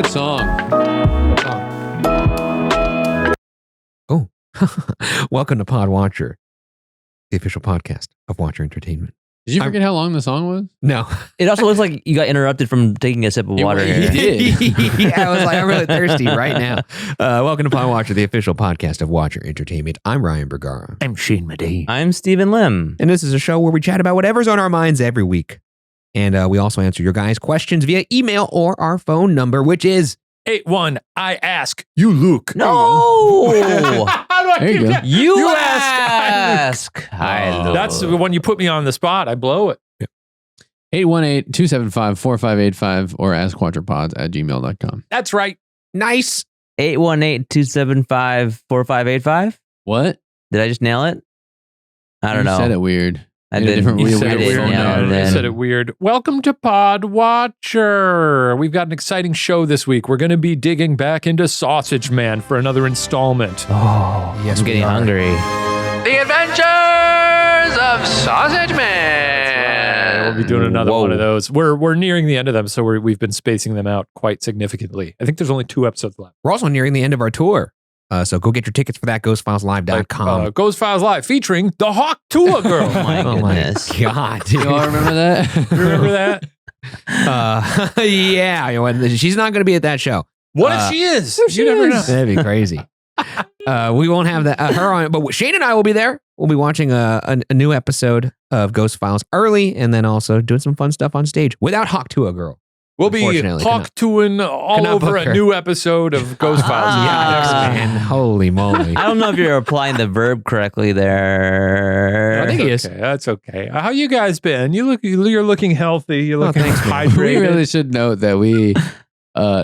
good song. Oh, welcome to Pod Watcher, the official podcast of Watcher Entertainment. Did you forget how long the song was? No. It also looks like you got interrupted from taking a sip of water. He did. Yeah, I was like, I'm really thirsty right now. Welcome to Pod Watcher, the official podcast of Watcher Entertainment. I'm Ryan Bergara. I'm Shane Madej. I'm Stephen Lim. And this is a show where we chat about whatever's on our minds every week. And we also answer your guys' questions via email or our phone number, which is 81. I ask, you Luke. No! How do I There you do go. that? You ask, ask. I Luke. That's when you put me on the spot. I blow it. 818-275-4585 or AskWatcherPods@gmail.com. That's right. nice. 818-275-4585. What? Did I just nail it? I don't You know. said it weird. I In a didn't. different You way. said Said it it weird. weird. Yeah, You then. said it weird. Welcome to Pod Watcher. We've got an exciting show this week. We're going to be digging back into Sausage Man for another installment. Oh, Yes, I'm we getting are. hungry. The Adventures of Sausage Man. We'll be doing another Whoa. one of those. We're nearing the end of them, so we've been spacing them out quite significantly. I think there's only 2 episodes left. We're also nearing the end of our tour. So go get your tickets for that, ghostfileslive.com. Ghost Files Live featuring the Hawk Tua girl. Oh my Oh my goodness. God, dude. You all remember that? You remember that? Yeah, you know, she's not going to be at that show. What Uh, if she is? there she You never know. is. That'd be crazy. We won't have that her on, but Shane and I will be there. We'll be watching a new episode of Ghost Files early, and then also doing some fun stuff on stage without Hawk Tua girl. We'll be Unfortunately, Hawk Tuing all cannot over book a her. new episode of Ghost Files. Ah. Man, holy moly! I don't know if you're applying the verb correctly there. I think he is. Okay, that's okay. How you guys been? You're looking healthy. You're looking thanks, man. hydrated. We really should note that we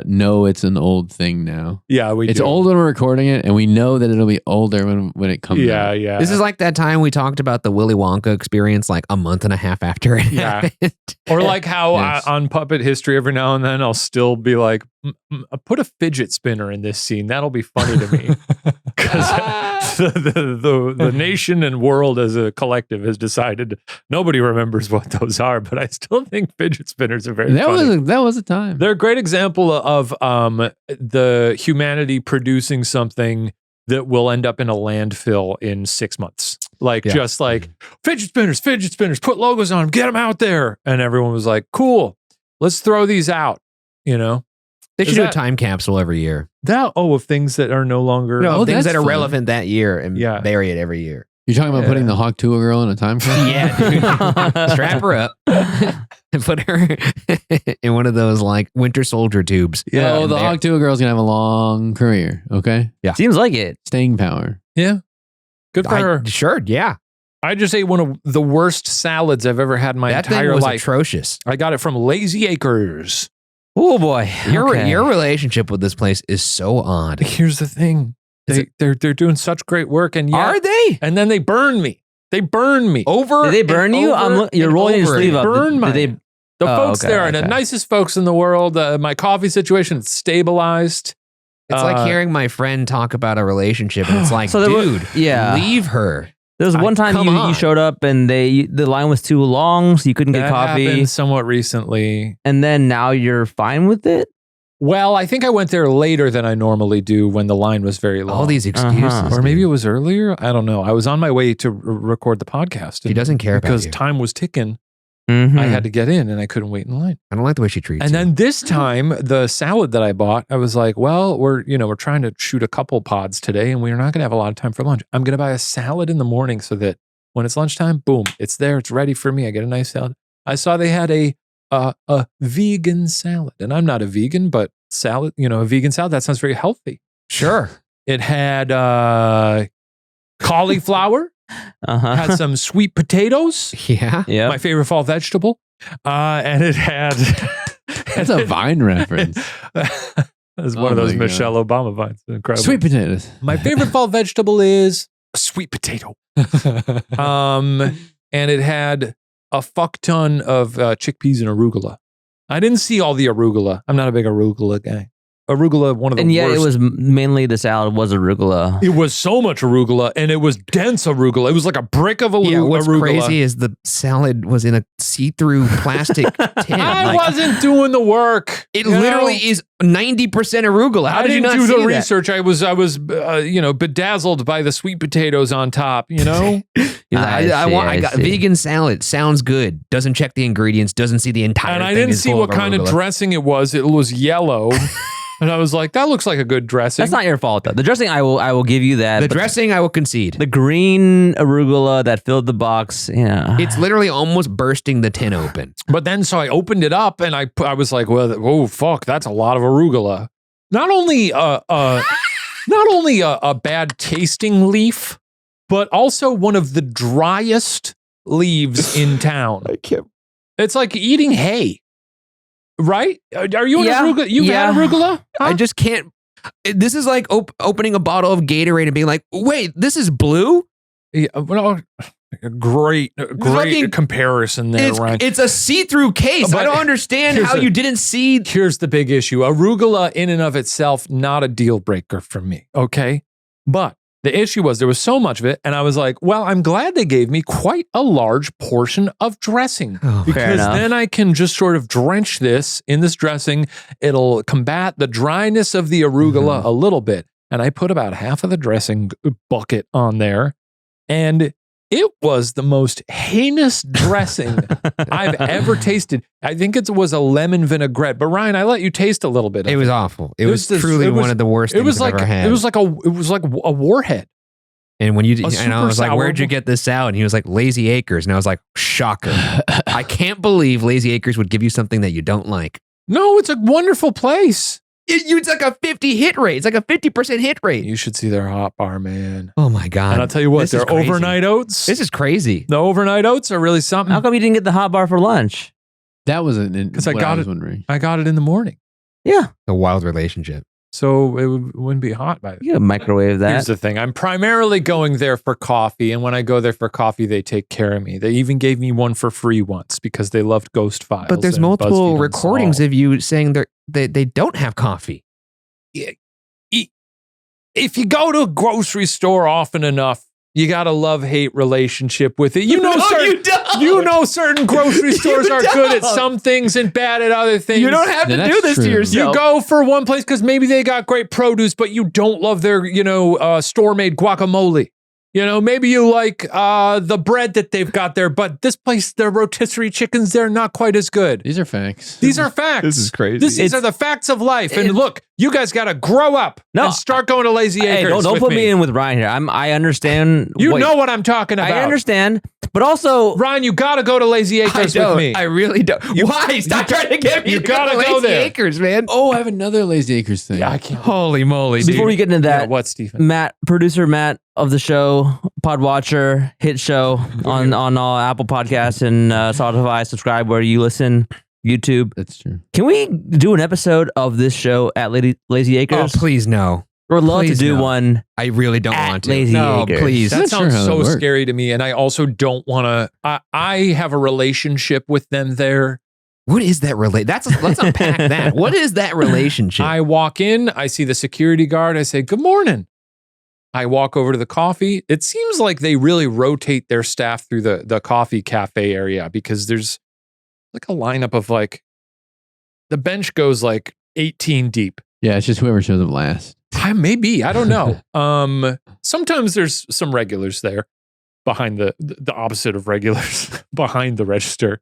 know it's an old thing now. Yeah, It's do. old when we're recording it, and we know that it'll be older when it comes Yeah, out. yeah. This is like that time we talked about the Willy Wonka experience, like a month and a half after it Yeah. happened. Or like how Yes. on Puppet History, every now and then I'll still be like, put a fidget spinner in this scene. That'll be funny to me. Because the nation and world as a collective has decided nobody remembers what those are, but I still think fidget spinners are very funny. That was a time. They're a great example of the humanity producing something that will end up in a landfill in 6 months. Like, Yeah. just like fidget spinners, put logos on them, get them out there. And everyone was like, cool, let's throw these out, you know? They Is should do a that- time capsule every year. Of things that are no longer. No, Oh, things that's that are fun. relevant that year and Yeah. bury it every year. You're talking about Yeah. putting the Hawk Tua girl in a time capsule? Yeah, dude. Strap her up and put her in one of those like winter soldier tubes. Yeah, Oh, And the there- Hawk Tua girl's gonna have a long career. Okay, Seems like it. staying power. Yeah. Good for her. Sure, yeah. I just ate one of the worst salads I've ever had in my That thing entire was life. atrocious. I got it from Lazy Acres. Oh boy. Okay. Your relationship with this place is so odd. Here's the thing. Is They're doing such great work, and yet, Are they? and then they burn me. They burn me. Over? Did they burn and you? over You're and rolling your over sleeve again. up. Burn Did my- they? The Oh, folks okay, there are the okay. nicest folks in the world. My coffee situation is stabilized. It's like hearing my friend talk about a relationship, and it's like, So there were- dude, yeah. leave her. There was one time come you on. showed up and the line was too long, so you couldn't get That coffee. happened somewhat recently. And then now you're fine with it. Well, I think I went there later than I normally do when the line was very long. All these excuses. Uh-huh. or maybe it dude. was earlier. I don't know. I was on my way to record the podcast. He doesn't care about because you. time was ticking. Mhm. I had to get in, and I couldn't wait in line. I don't like the way she treats And you. then this time, the salad that I bought, I was like, well, we're trying to shoot a couple pods today, and we're not going to have a lot of time for lunch. I'm going to buy a salad in the morning so that when it's lunchtime, boom, it's there. It's ready for me. I get a nice salad. I saw they had a vegan salad, and I'm not a vegan, but salad, a vegan salad, that sounds very healthy. Sure. It had cauliflower, Uh-huh. had some sweet potatoes, Yeah. Yeah. my favorite fall vegetable, and it had. That's a Vine reference. That's one Oh of those my God. Michelle Obama vines. Incredible. Sweet potatoes. My favorite fall vegetable is a sweet potato. And it had a fuck ton of chickpeas and arugula. I didn't see all the arugula. I'm not a big arugula guy. Arugula, one of the And yeah, worst. it was mainly the salad was arugula. It was so much arugula, and it was dense arugula. It was like a brick of What's arugula. crazy is the salad was in a see-through plastic tin. I Like, wasn't doing the work. it literally is 90% arugula. How I did you didn't not do see the that? research. I was bedazzled by the sweet potatoes on top. You know, You're like, I got see. vegan salad. Sounds good. Doesn't check the ingredients. Doesn't see the entire and thing. I didn't is see full what kind of arugula. dressing it was. It was yellow, and I was like, that looks like a good dressing. That's not your fault though. The dressing, I will give you that. The but dressing, I will concede. the green arugula that filled the box. Yeah, It's literally almost bursting the tin open. But then, so I opened it up, and I was like, well, oh fuck, that's a lot of arugula. Not only a bad tasting leaf, but also one of the driest leaves in town. I can't. It's like eating hay, right? Are you an Yeah, arugula? You've yeah. had arugula? I just can't. This is like opening a bottle of Gatorade and being like, wait, this is blue? Yeah, well, great Fucking- comparison there, Ryan. It's a see-through case. But I don't understand here's how the- you didn't see. Here's the big issue. Arugula in and of itself, not a deal breaker for me. Okay. But the issue was there was so much of it. And I was like, well, I'm glad they gave me quite a large portion of dressing Oh, because enough. then I can just sort of drench this in this dressing. It'll combat the dryness of the arugula a little bit. And I put about half of the dressing bucket on there. And it was the most heinous dressing I've ever tasted. I think it was a lemon vinaigrette. But Ryan, I let you taste a little bit of it. It was awful. It was this- truly it was- one of the worst It things was I've like ever had. it was like a warhead. And when you, a and I was super like, where'd you sour- get this salad? And he was like, Lazy Acres. And I was like, shocker. I can't believe Lazy Acres would give you something that you don't like. No, it's a wonderful place. It's like a 50 hit rate. It's like a 50% hit rate. You should see their hot bar, man. Oh my God. And I'll tell you what, This is their crazy. overnight oats. This is crazy. The overnight oats are really something. how come you didn't get the hot bar for lunch? That wasn't 'Cause I what got I was it. wondering. I got it in the morning, Yeah, A wild relationship. so it wouldn't be hot by you can microwave that. Here's the thing. I'm primarily going there for coffee. And when I go there for coffee, they take care of me. They even gave me one for free once because they loved Ghost Files. But there's and multiple BuzzFeed recordings Unsolved. of you saying they don't have coffee. If you go to a grocery store often enough, you got a love-hate relationship with it. You know, certain grocery stores are good at some things and bad at other things. You don't have Yeah, to that's do this to true. yourself. You go for one place because maybe they got great produce, but you don't love their, store-made guacamole. Maybe you like the bread that they've got there, but this place, their rotisserie chickens, they're not quite as good. These are facts. These are facts. This is crazy. These are the facts of life. And look, you guys got to grow up and start going to Lazy Acres. Hey, don't with put me in with Ryan here. I understand. You know what I'm talking about. I understand, but also Ryan, you got to go to Lazy Acres with me. I really don't. Why? Stop trying to get me. you to gotta to go Lazy there. Acres, man. Oh, I have another Lazy Acres thing. Yeah, I can't. Holy moly, dude. before we get into Yeah, that, what, Stephen? Producer Matt of the show, Pod Watcher, hit show on Apple Podcasts and Spotify. Subscribe where you listen. YouTube. That's true. Can we do an episode of this show at Lazy Oh, Acres? please no. We'd love please to do no. one. I really don't At want to. Lazy no, Acres. please. That not sure sounds how that so works. scary to me. And I also don't want to. I have a relationship with them there. What is that let's unpack that. What is that relationship? I walk in, I see the security guard. I say, "Good morning." I walk over to the coffee. It seems like they really rotate their staff through the coffee cafe area because there's like a lineup of like, the bench goes like 18 deep. Yeah, it's just whoever shows up last. Maybe, I don't know. Sometimes there's some regulars there behind the opposite of regulars behind the register.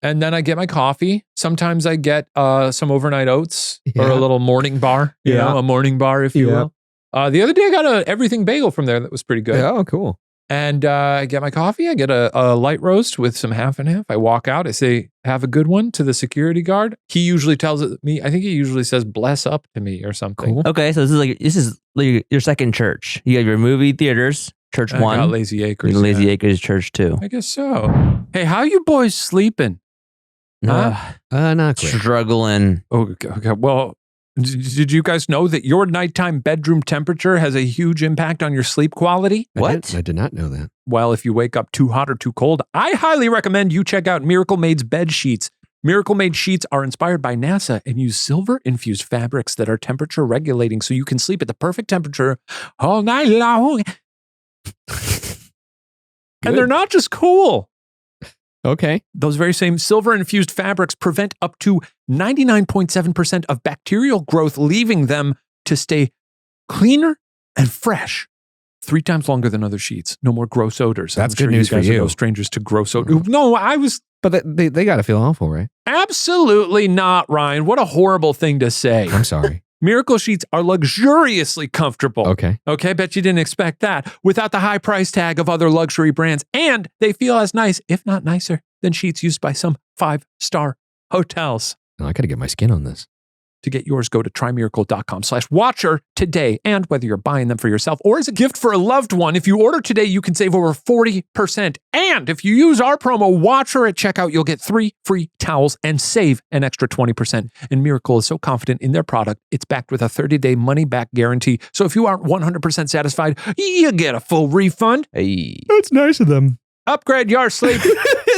And then I get my coffee. Sometimes I get some overnight oats or Yeah. a little morning bar, a morning bar, if you Yeah. will. The other day I got a everything bagel from there that was pretty good. Oh, cool. And I get my coffee. I get a light roast with some half and half. I walk out. I say, "Have a good one" to the security guard. He usually tells me, I think he usually says, "Bless up" to me or something. Cool. Okay, so this is like your second church. You have your movie theaters, church I one, got Lazy Acres. and Lazy yeah. Acres, church two. I guess so. Hey, how you boys sleeping? Huh? Not great. Struggling. Oh, okay. Well, did you guys know that your nighttime bedroom temperature has a huge impact on your sleep quality? What? I did not know that. Well, if you wake up too hot or too cold, I highly recommend you check out Miracle Made's bed sheets. Miracle Made sheets are inspired by NASA and use silver-infused fabrics that are temperature regulating so you can sleep at the perfect temperature all night long. And they're not just cool. Okay. Those very same silver-infused fabrics prevent up to 99.7% of bacterial growth, leaving them to stay cleaner and fresh 3 times longer than other sheets. No more gross odors. That's I'm good sure news you guys for are you. no strangers to gross odors. No, I was But they got to feel awful, right? absolutely not, Ryan. What a horrible thing to say. I'm sorry. Miracle sheets are luxuriously comfortable. Okay. Okay, bet you didn't expect that. Without the high price tag of other luxury brands. And they feel as nice, if not nicer, than sheets used by some 5-star hotels. No, I got to get my skin on this. To get yours, go to trymiracle.com/watcher today. And whether you're buying them for yourself or as a gift for a loved one, if you order today, you can save over 40%. And if you use our promo WATCHER at checkout, you'll get 3 free towels and save an extra 20%. And Miracle is so confident in their product, it's backed with a 30-day money-back guarantee. So if you aren't 100% satisfied, you get a full refund. Hey. That's nice of them. Upgrade your sleep.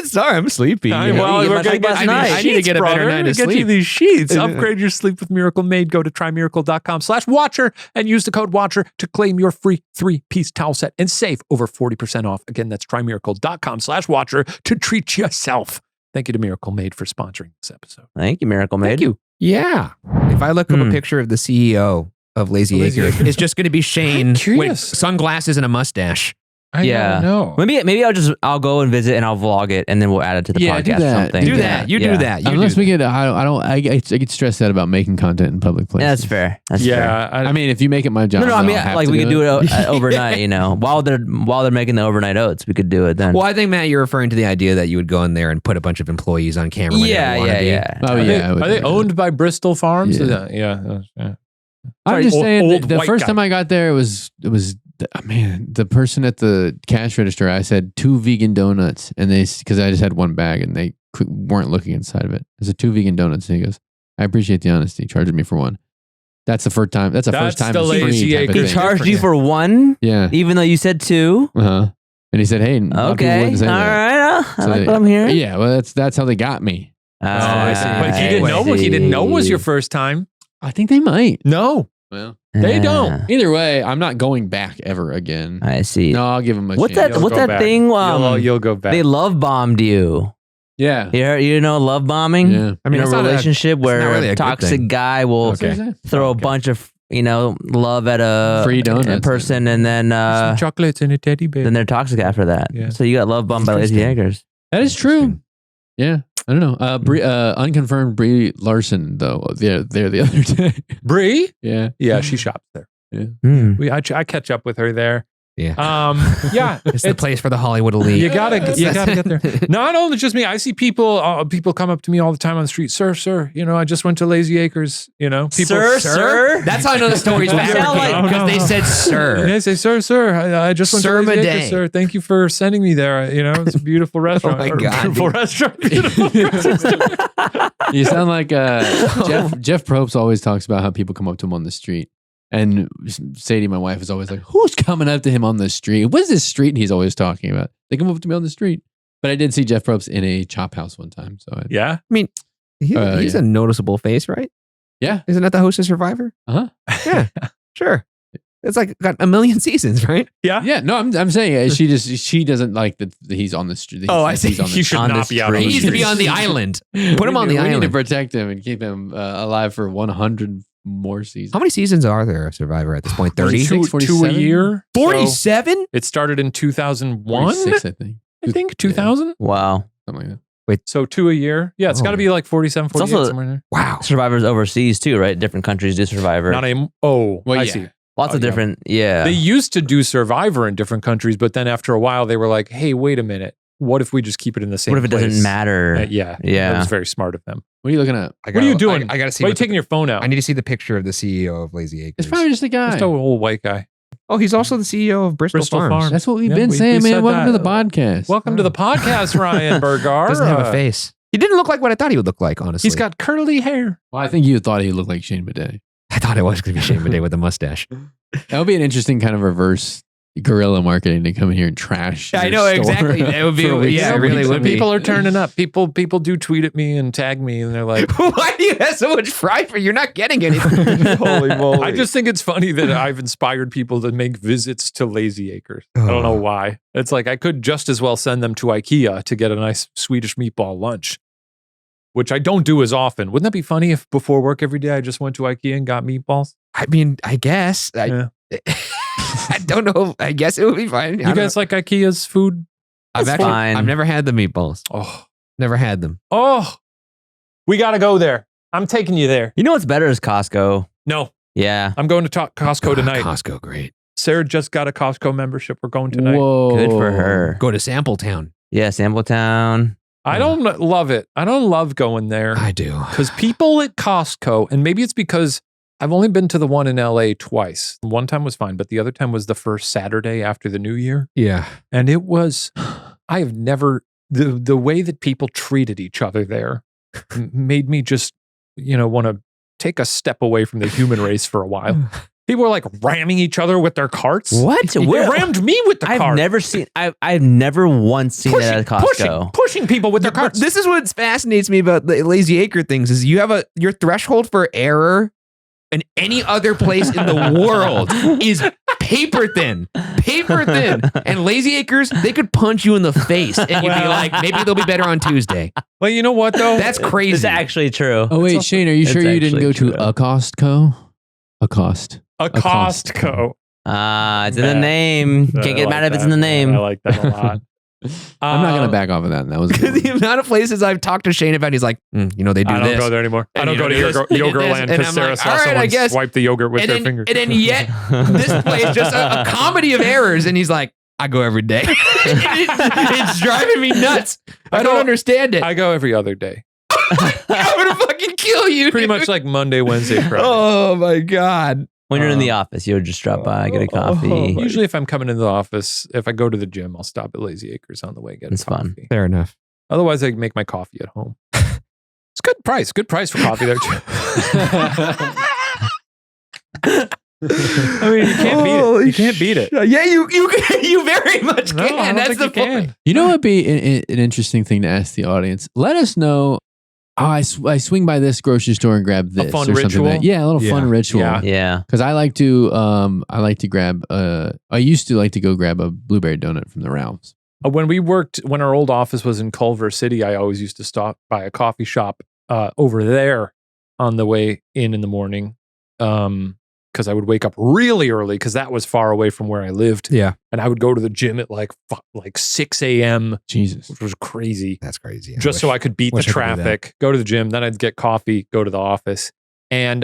Sorry, I'm sleepy. Well, you we're might gonna like get last you night. these I need to sheets, get a better brother. night of Get you sleep. these sheets. Upgrade your sleep with Miracle Made. Go to trymiracle.com/watcher and use the code WATCHER to claim your free 3-piece towel set and save over 40% off. Again, that's trymiracle.com/watcher to treat yourself. Thank you to Miracle Made for sponsoring this episode. Thank you, Miracle Made. Thank you. Yeah. If I look up a picture of the CEO of Lazy Lazy Acres, it's just going to be Shane I'm with curious. sunglasses and a mustache. I don't know. Maybe I'll go and visit and I'll vlog it and then we'll add it to the Yeah, podcast do or that. something. Do that. You do that. You Unless do we get, I get stressed out about making content in public places. Yeah, that's fair. That's fair. Yeah. I mean, if you make it my job, No, I then mean, I'll have like to we could do it. it overnight, you know, while they're making the overnight oats, we could do it then. Well, I think, Matt, you're referring to the idea that you would go in there and put a bunch of employees on camera. when they don't wanna be. Oh, Are yeah. I would they do that. owned by Bristol Farms? Yeah. Yeah. I'm Sorry, just old- saying, old the white first guy. time I got there, it was the person at the cash register. I said 2 vegan donuts, and because I just had one bag, and they weren't looking inside of it. I said 2 vegan donuts, and he goes, "I appreciate the honesty." Charging me for one. That's the first time. That's the first time the it's Lazy free. Type of He Acres. thing. charged you for one, Yeah. even though you said 2. And he said, "Hey, a lot of people Okay, all wouldn't say that." right. I So like they- what I'm hearing. Yeah, well, that's how they got me. Oh, I see. But he I didn't know. He didn't know it was your see. first time. I think they might. No, Well, they don't. either way, I'm not going back ever again. I see. No, I'll give him a What's chance. that? What's that thing? You'll go back. They love bombed you. Yeah. You know love bombing? Yeah. I mean, in a it's not relationship not where really a a good toxic thing. guy will Okay. throw a bunch of love at a Free donuts. a person, and then Some chocolates and a teddy bear. then they're toxic after that. Yeah. So you got love bombed by Lazy Acres. That is true. Yeah. I don't know. Unconfirmed Brie Larson, though. They're there the other day. Brie? Yeah. Yeah, she shops there. Hmm. I catch up with her there. Yeah. Yeah, It's the place for the Hollywood elite. you gotta get there. Not only just me, I see people come up to me all the time on the street. Sir, I just went to Lazy Acres. People, Sir? That's how I know the story's You sound like- fabricated, because they said And sir. they say, sir, I just went Sir to Lazy Madej. Acres, sir. Thank you for sending me there. It's a beautiful restaurant. my Or God, beautiful dude. restaurant. Beautiful restaurant. You sound like Jeff Probst always talks about how people come up to him on the street. And Sadie, my wife, is always like, "Who's coming up to him on the street? What is this street he's always talking about?" They come up to me on the street. But I did see Jeff Probst in a chop house one time. So Yeah. He's a noticeable face, right? Yeah. Isn't that the host of Survivor? Uh-huh. Yeah. Sure. It's like got a million seasons, right? Yeah, no, I'm saying she doesn't like that he's on the street. Oh, I see. He's on the You street. should On not the be out on street. the He needs to be streets. on the island. Put him on the We need to island. protect him and keep him alive for 100 more seasons. How many seasons are there of Survivor at this point? 30? 46, 2 a 47? year. 47? So it started in 2001. 46, I think. I think 2000. Wow. Something like that. So 2 a year. Yeah, it's Oh. got to be like 47, 48, also- somewhere in there. Wow. Survivor's overseas too, right? Different countries do Survivor. Not a. Oh, Well, I yeah. see. Lots of yeah. different. Yeah. They used to do Survivor in different countries, but then after a while, they were like, "Hey, wait a minute. What if we just keep it in the same? What if it place?" doesn't matter? Yeah, Yeah. That was very smart of them. What are you looking at? What are you doing? I got to see. Why are you what the- taking your phone out? I need to see the picture of the CEO of Lazy Acres. It's probably just a guy. Just an old white guy. Oh, he's also the CEO of Bristol, Bristol Farms. Farms. That's what we've Yeah, been we saying, said man. Welcome to that. the podcast. Welcome to the podcast, Ryan Bergara. Doesn't have a face. He didn't look like what I thought he would look like, honestly. He's got curly hair. Well, I think you thought he looked like Shane Madej. I thought it was going to be Shane Madej with a mustache. That would be an interesting kind of reverse guerrilla marketing to come in here and trash. I your know store exactly. That would be. for weeks Yeah, it and really weeks would and be. People are turning up. People do tweet at me and tag me, and they're like, Why do you have so much pride for? You're not getting anything. Holy moly. I just think it's funny that I've inspired people to make visits to Lazy Acres. I don't know why. It's like I could just as well send them to IKEA to get a nice Swedish meatball lunch, which I don't do as often. Wouldn't that be funny if before work every day I just went to IKEA and got meatballs? I mean, I guess. Yeah. I don't know. I guess it would be fine. You guys like IKEA's food? I've never had the meatballs. Oh, Never had them. We got to go there. I'm taking you there. You know what's better is Costco. No, Yeah. I'm going to Costco tonight. Costco, great. Sarah just got a Costco membership. We're going tonight. Whoa. Good for her. Go to Sample Town. Yeah, Sampletown. I don't love it. I don't love going there I do. because people at Costco, and maybe it's because I've only been to the one in LA twice. One time was fine, but the other time was the first Saturday after the new year. Yeah. And it was, I have never, the way that people treated each other there made me just, want to take a step away from the human race for a while. People were like ramming each other with their carts. What? They rammed me with the cart. I've never once seen that at Costco. Pushing people with their carts. This is what fascinates me about the Lazy Acre things is you have your threshold for error in any other place in the world is paper thin. And Lazy Acres, they could punch you in the face and you'd be like, maybe they'll be better on Tuesday. Well, you know what though? That's crazy. It's actually true. Oh wait, Shane, are you sure you didn't go actually to true. a Costco? A cost. A Costco. It's in the name. Can't get mad if it's in the name. I like that a lot. I'm not gonna back off of that. That was a good The one. amount of places I've talked to Shane about, he's like, they do I this. don't go there anymore. I And don't you go to know, this, and Yogurtland this, and because I'm Sarah like, saw all right, someone I guess. swipe the yogurt with and their then, fingers. And then yet, this place, just a comedy of errors. And he's like, I go every day. It's driving me nuts. I don't understand it. I go every other day. I'm going to fucking kill you. Pretty much like Monday, Wednesday, Friday. Oh my God. When you're in the office, you'll just drop by, get a coffee. Usually if I'm coming into the office, if I go to the gym, I'll stop at Lazy Acres on the way, get It's a coffee. fun. Fair enough. Otherwise, I make my coffee at home. It's good price. Good price for coffee there, too. I mean, you can't beat it. You can't beat it. Yeah, you very much No, can. I don't That's think the you can. point. You know what'd be an interesting thing to ask the audience? Let us know. Oh, I swing by this grocery store and grab this fun or something ritual? like that. Yeah, a little fun ritual. Yeah. Yeah. Because I like to grab. I used to like to go grab a blueberry donut from the Ralphs. When our old office was in Culver City, I always used to stop by a coffee shop over there on the way in the morning. Because I would wake up really early because that was far away from where I lived. Yeah. And I would go to the gym at like 6 a.m., Jesus, which was crazy. That's crazy. Just so I could beat the wish I could do that. traffic, go to the gym, then I'd get coffee, go to the office. And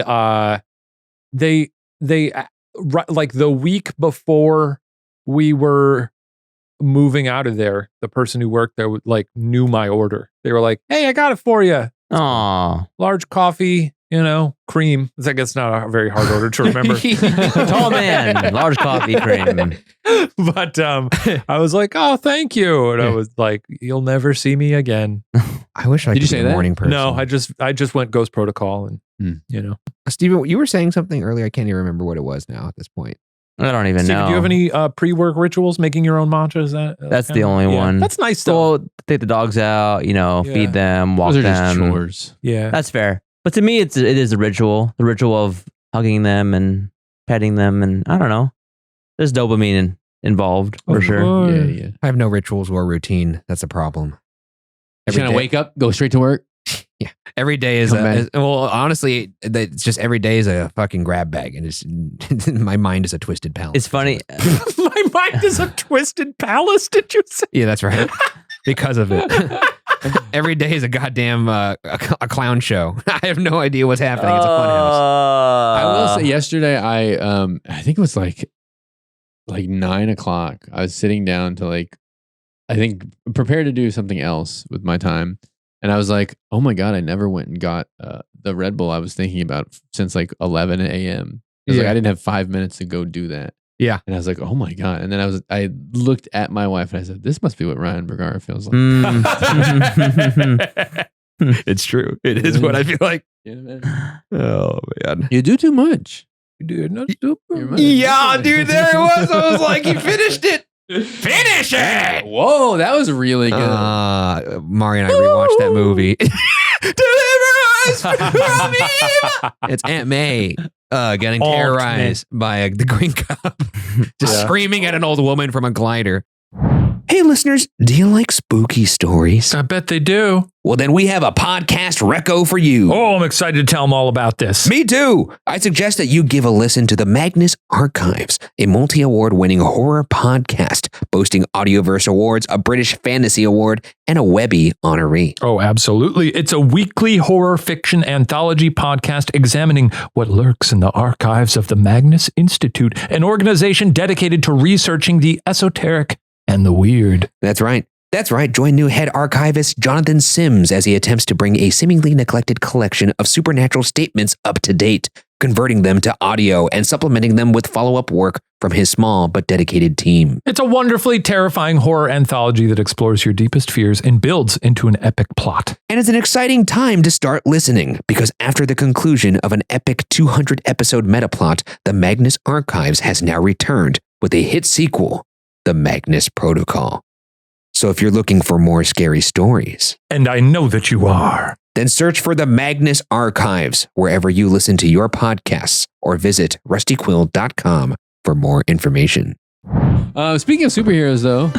they like the week before we were moving out of there, the person who worked there knew my order. They were like, "Hey, I got it for you. Aw. Large coffee, cream." It's like it's not a very hard order to remember. Tall man, large coffee cream. But I was like, "Oh, thank you," and I was like, "You'll never see me again." I wish I Did could you say be a that? morning person. No, I just went Ghost Protocol, and Steven, you were saying something earlier. I can't even remember what it was now at this point. I don't even Steven, know. do you have any pre-work rituals? Making your own matcha? Is that That's the only one. That's nice though. So take the dogs out, feed them, walk those are just them. chores. Yeah, That's fair. But to me, it is a ritual. The ritual of hugging them and petting them, and I don't know. There's dopamine involved for sure. Yeah. I have no rituals or routine. That's a problem. Just gonna wake up, go straight to work. Yeah. Every day is Come back. well, honestly, it's just every day is a fucking grab bag, and it's my mind is a twisted palace. It's funny. my mind is a twisted palace. Did you say? Yeah, that's right. Because of it. Every day is a goddamn a clown show. I have no idea what's happening. It's a fun house. I will say, yesterday, I think it was like 9:00. I was sitting down to I think prepare to do something else with my time. And I was like, oh my God, I never went and got the Red Bull I was thinking about since 11 a.m. I was like, I didn't have 5 minutes to go do that. Yeah. And I was like, oh my God. And then I looked at my wife and I said, this must be what Ryan Bergara feels like. It's true. It is what I feel like. Yeah, man. Oh man. You do too much. Did not super. Yeah, dude, there it was. I was like, he finished it. Finish it. Whoa, that was really good. Mari and I rewatched that movie. Deliver us from evil. It's Aunt May getting Aunt terrorized by the Green Cop, just Yeah. screaming at an old woman from a glider. Hey, listeners, do you like spooky stories? I bet they do. Well, then we have a podcast reco for you. Oh, I'm excited to tell them all about this. Me too. I suggest that you give a listen to the Magnus Archives, a multi-award winning horror podcast boasting Audioverse Awards, a British Fantasy Award, and a Webby honoree. Oh, absolutely. It's a weekly horror fiction anthology podcast examining what lurks in the archives of the Magnus Institute, an organization dedicated to researching the esoteric and the weird. That's right. That's right. Join new head archivist Jonathan Sims as he attempts to bring a seemingly neglected collection of supernatural statements up to date, converting them to audio and supplementing them with follow-up work from his small but dedicated team. It's a wonderfully terrifying horror anthology that explores your deepest fears and builds into an epic plot. And it's an exciting time to start listening, because after the conclusion of an epic 200-episode metaplot, the Magnus Archives has now returned with a hit sequel, The Magnus Protocol. So if you're looking for more scary stories, And I know that you are. then search for the Magnus Archives wherever you listen to your podcasts, or visit rustyquill.com for more information. Speaking of superheroes, though,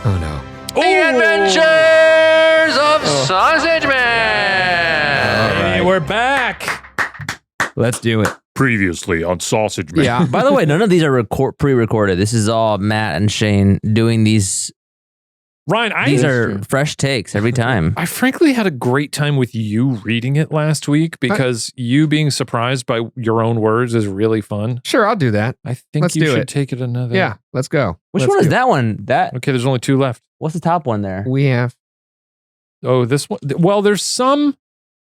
Oh no. The Adventures of Sausage Man. Hey, we're back. Let's do it. Previously on Sausage Man. Yeah. By the way, none of these are pre-recorded. This is all Matt and Shane doing these. Ryan, These That's are true. fresh takes every time. I frankly had a great time with you reading it last week because you being surprised by your own words is really fun. Sure, I'll do that. I think Let's you do should it. take it another. Yeah, let's go. Which Let's one is do it. that one? That Okay, there's only 2 left. what's the top one there? We have. Oh, this one. Well, there's some.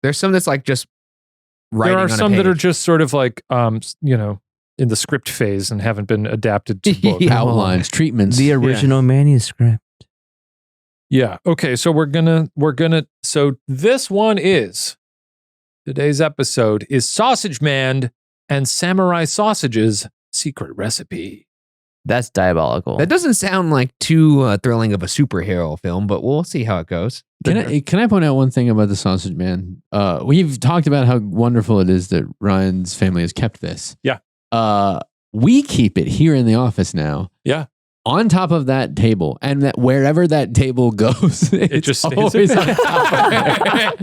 There's some that's like just writing There are on a some that are page. just sort of like, in the script phase and haven't been adapted to book. Yeah. outlines, treatments. The original manuscript. Yeah. Okay. So so this one is, today's episode is Sausage Man and Samurai Sausage's secret recipe. That's diabolical. That doesn't sound like too thrilling of a superhero film, but we'll see how it goes. Can I point out one thing about the Sausage Man? We've talked about how wonderful it is that Ryan's family has kept this. Yeah. We keep it here in the office now. Yeah. On top of that table, and that wherever that table goes, it just stays always there. on top of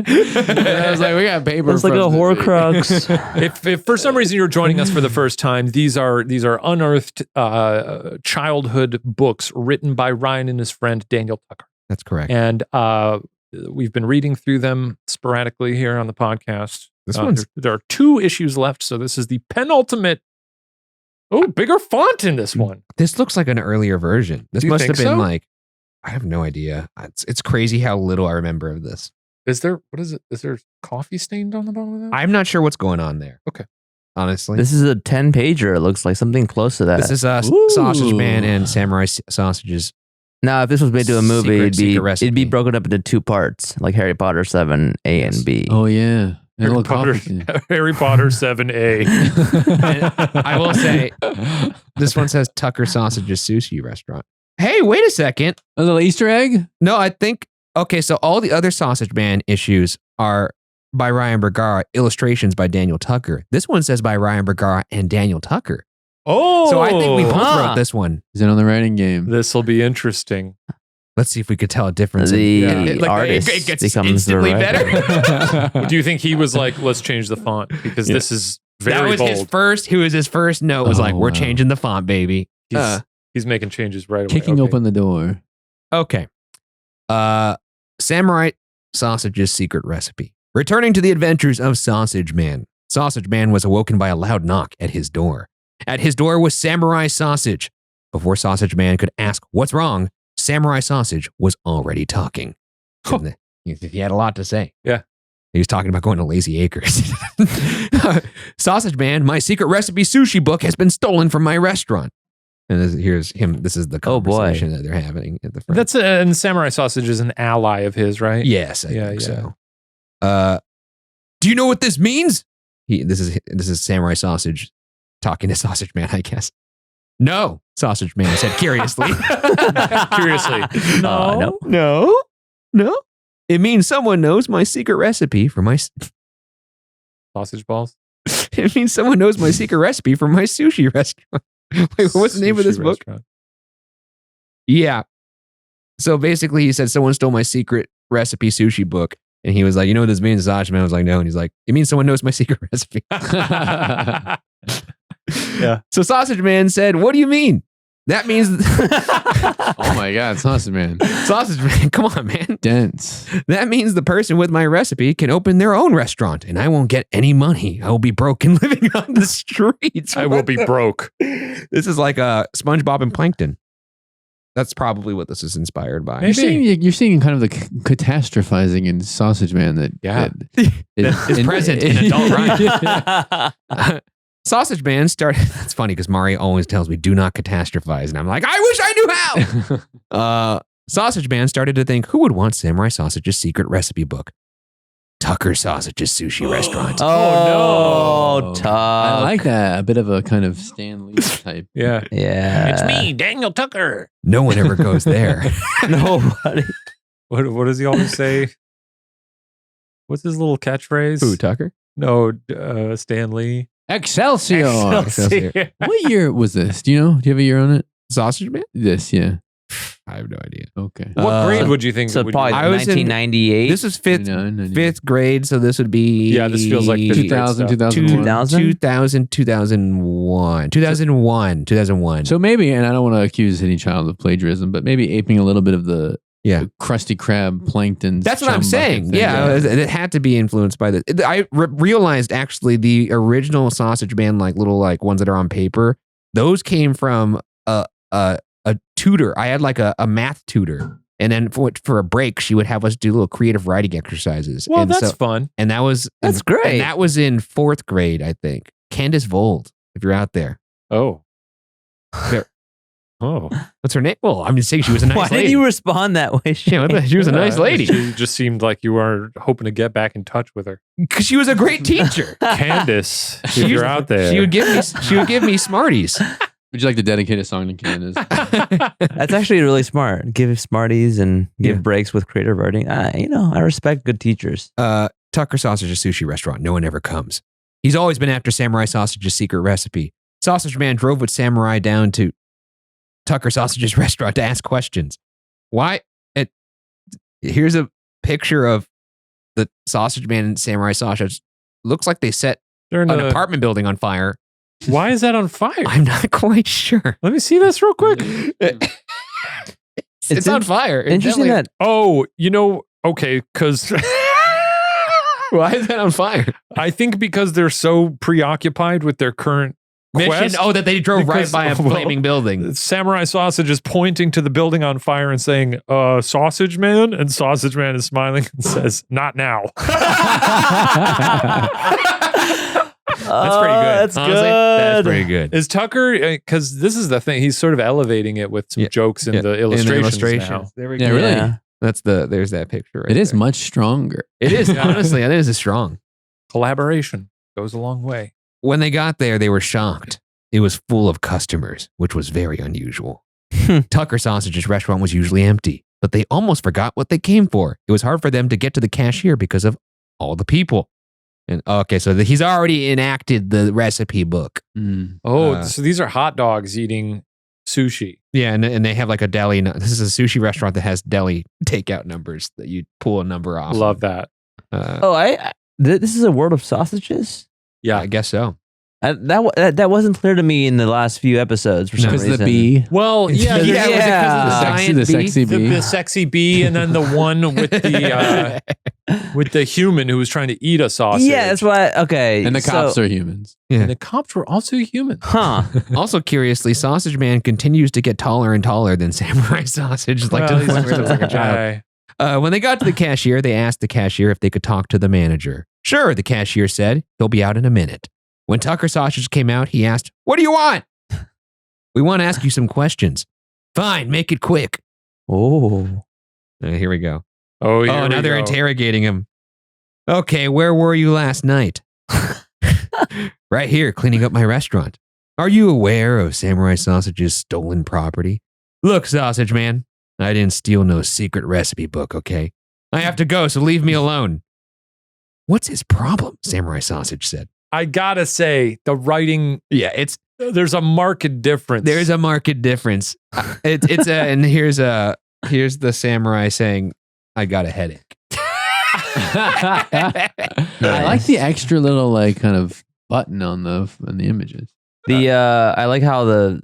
it. And I was like, we got paper. It's like from a this week. Horcrux. If for some reason you're joining us for the first time, these are unearthed childhood books written by Ryan and his friend Daniel Tucker. That's correct. And we've been reading through them sporadically here on the podcast. This one's- there are 2 issues left, so this is the penultimate. Oh, bigger font in this one. This looks like an earlier version. This Do you must have think been so? like, I have no idea. It's crazy how little I remember of this. Is there, what is it? Is there coffee stained on the bottom of that? I'm not sure what's going on there. Okay. Honestly. This is a 10-pager. It looks like something close to that. This is Ooh. Sausage Man and Samurai Sausages. Now, if this was made to a movie, Secret recipe. it'd be broken up into 2 parts, like Harry Potter 7, A Yes. and B. Oh yeah. And a Harry little Potter, coffee. Harry Potter 7A. I will say, this one says Tucker Sausages Sushi Restaurant. Hey, wait a second. A little Easter egg. No, I think, okay, so all the other Sausage Man issues are by Ryan Bergara, illustrations by Daniel Tucker. This one says by Ryan Bergara and Daniel Tucker. Oh, So I think we both huh. wrote this one. Is it on the writing game? This will be interesting. Let's see if we could tell a difference. The It- artist it gets becomes instantly the writer. better. Do you think he was like, let's change the font because Yeah. this is very That was bold. his first. Who was his first note? Was Oh, like, we're wow. changing the font, baby. He's making changes right away. Kicking Okay. open the door. Okay. Samurai Sausage's secret recipe. Returning to the adventures of Sausage Man. Sausage Man was awoken by a loud knock at his door. At his door was Samurai Sausage. Before Sausage Man could ask what's wrong, Samurai Sausage was already talking. And he had a lot to say. Yeah. He was talking about going to Lazy Acres. Sausage Man, my secret recipe sushi book has been stolen from my restaurant. And here's him. This is the Oh, boy. conversation that they're having at the front. That's and Samurai Sausage is an ally of his, right? Yes, I Yeah, think yeah. so. Do you know what this means? This is Samurai Sausage talking to Sausage Man, I guess. No, Sausage Man said curiously. Curiously. No. No. It means someone knows my secret recipe for my... Sausage balls. It means someone knows my secret recipe for my sushi restaurant. Wait, what's the name of this Sushi book? restaurant. Yeah. So basically, he said someone stole my secret recipe sushi book. And he was like, you know what this means? Sausage Man was like, no. And he's like, it means someone knows my secret recipe. Yeah. So Sausage Man said, what do you mean? That means... Oh my God, Sausage Man. Sausage Man, come on, man. Dense. That means the person with my recipe can open their own restaurant and I won't get any money. I will be broke and living on the streets. I will be broke. This is like SpongeBob and Plankton. That's probably what this is inspired by. Maybe. You're seeing kind of the catastrophizing in Sausage Man that Is present in adult rhyme. Sausage Man started... That's funny because Mari always tells me, do not catastrophize. And I'm like, I wish I knew how. Sausage Man started to think, who would want Samurai Sausage's secret recipe book? Tucker Sausage's sushi restaurant. Oh, Tuck. I like that. A bit of a kind of Stan Lee type. Yeah. Yeah. It's me, Daniel Tucker. No one ever goes there. Nobody. What does he always say? What's his little catchphrase? Who, Tucker? No, Stan Lee. Excelsior. Excelsior. What year was this? Do you know? Do you have a year on it? Sausage Man? This, yeah. I have no idea. Okay. What grade would you think? So would probably I was in- 1998. This is fifth 99, fifth grade, so this would be... Yeah, this feels like fifth grade 2000, stuff. 2001. 2001. So maybe, and I don't want to accuse any child of plagiarism, but maybe aping a little bit of the Yeah. Krusty Krab plankton. That's what I'm chum bucket saying. thing. Yeah, it had to be influenced by this. I realized actually the original Sausage Man, like little like ones that are on paper, those came from a tutor. I had like a math tutor. And then for a break, she would have us do little creative writing exercises. Well, and that's fun. And that was... That's great. And that was in fourth grade, I think. Candace Vold, if you're out there. Oh. There. Oh. What's her name? Well, I'm just saying she was a nice Why lady. did you respond that way? Yeah, she was a nice lady. She just seemed like you were hoping to get back in touch with her. Because she was a great teacher. Candace, if you're out there. She would give me Smarties. Would you like to dedicate a song to Candace? That's actually really smart. Give Smarties and give breaks with creative writing. I respect good teachers. Tucker Sausage's sushi restaurant. No one ever comes. He's always been after Samurai Sausage's secret recipe. Sausage Man drove with Samurai down to Tucker Sausage's restaurant to ask questions. Why? Here's a picture of the Sausage Man and Samurai Sausage. Looks like they set They're in an a- apartment building on fire. Why is that on fire? I'm not quite sure. Let me see this real quick. It's on fire. It Interesting definitely- that Oh, okay, because Why is that on fire? I think because they're so preoccupied with their current Mission. quest. Oh, that they drove right Because- by a well, flaming building. Samurai Sausage is pointing to the building on fire and saying, Sausage Man? And Sausage Man is smiling and says, not now. That's pretty good. That's Honestly, good. That's pretty good. Is Tucker, because this is the thing, he's sort of elevating it with some Yeah. jokes in Yeah. the In the illustrations, now. There we Yeah, go. really. Yeah. There's that picture right It is there. much stronger. It is, honestly, it is strong. Collaboration goes a long way. When they got there, they were shocked. It was full of customers, which was very unusual. Tucker Sausage's restaurant was usually empty, but they almost forgot what they came for. It was hard for them to get to the cashier because of all the people. And okay, so he's already enacted the recipe book. Mm. Oh, so these are hot dogs eating sushi. Yeah, and they have like a deli. This is a sushi restaurant that has deli takeout numbers that you pull a number off. Love that. This is a world of sausages? Yeah, I guess so. That wasn't clear to me in the last few episodes for some Because reason. the bee. Well, yeah, Was it because of Yeah. the Sexy, giant the bee? sexy bee. the sexy bee, and then the one with the human who was trying to eat a sausage. Yeah, that's why. Okay. And the cops are humans. And the cops were also human. Huh. Also, curiously, Sausage Man continues to get taller and taller than Samurai Sausage. Like Well, to the point where he looks like a child. guy. When they got to the cashier, they asked the cashier if they could talk to the manager. Sure, the cashier said. He'll be out in a minute. When Tucker Sausage came out, he asked, "What do you want?" "We want to ask you some questions." "Fine, make it quick." Oh. Here we go. Oh, here Oh, now we they're go. interrogating him. "Okay, where were you last night?" "Right here, cleaning up my restaurant." Are you aware of Samurai Sausage's stolen property? Look, Sausage Man, I didn't steal no secret recipe book, okay? I have to go, so leave me alone. What's his problem? Samurai Sausage said. I gotta say, the writing, there's a marked difference. There's a marked difference. And here's the samurai saying, I got a headache. I like the extra little like kind of button on the images. I like how the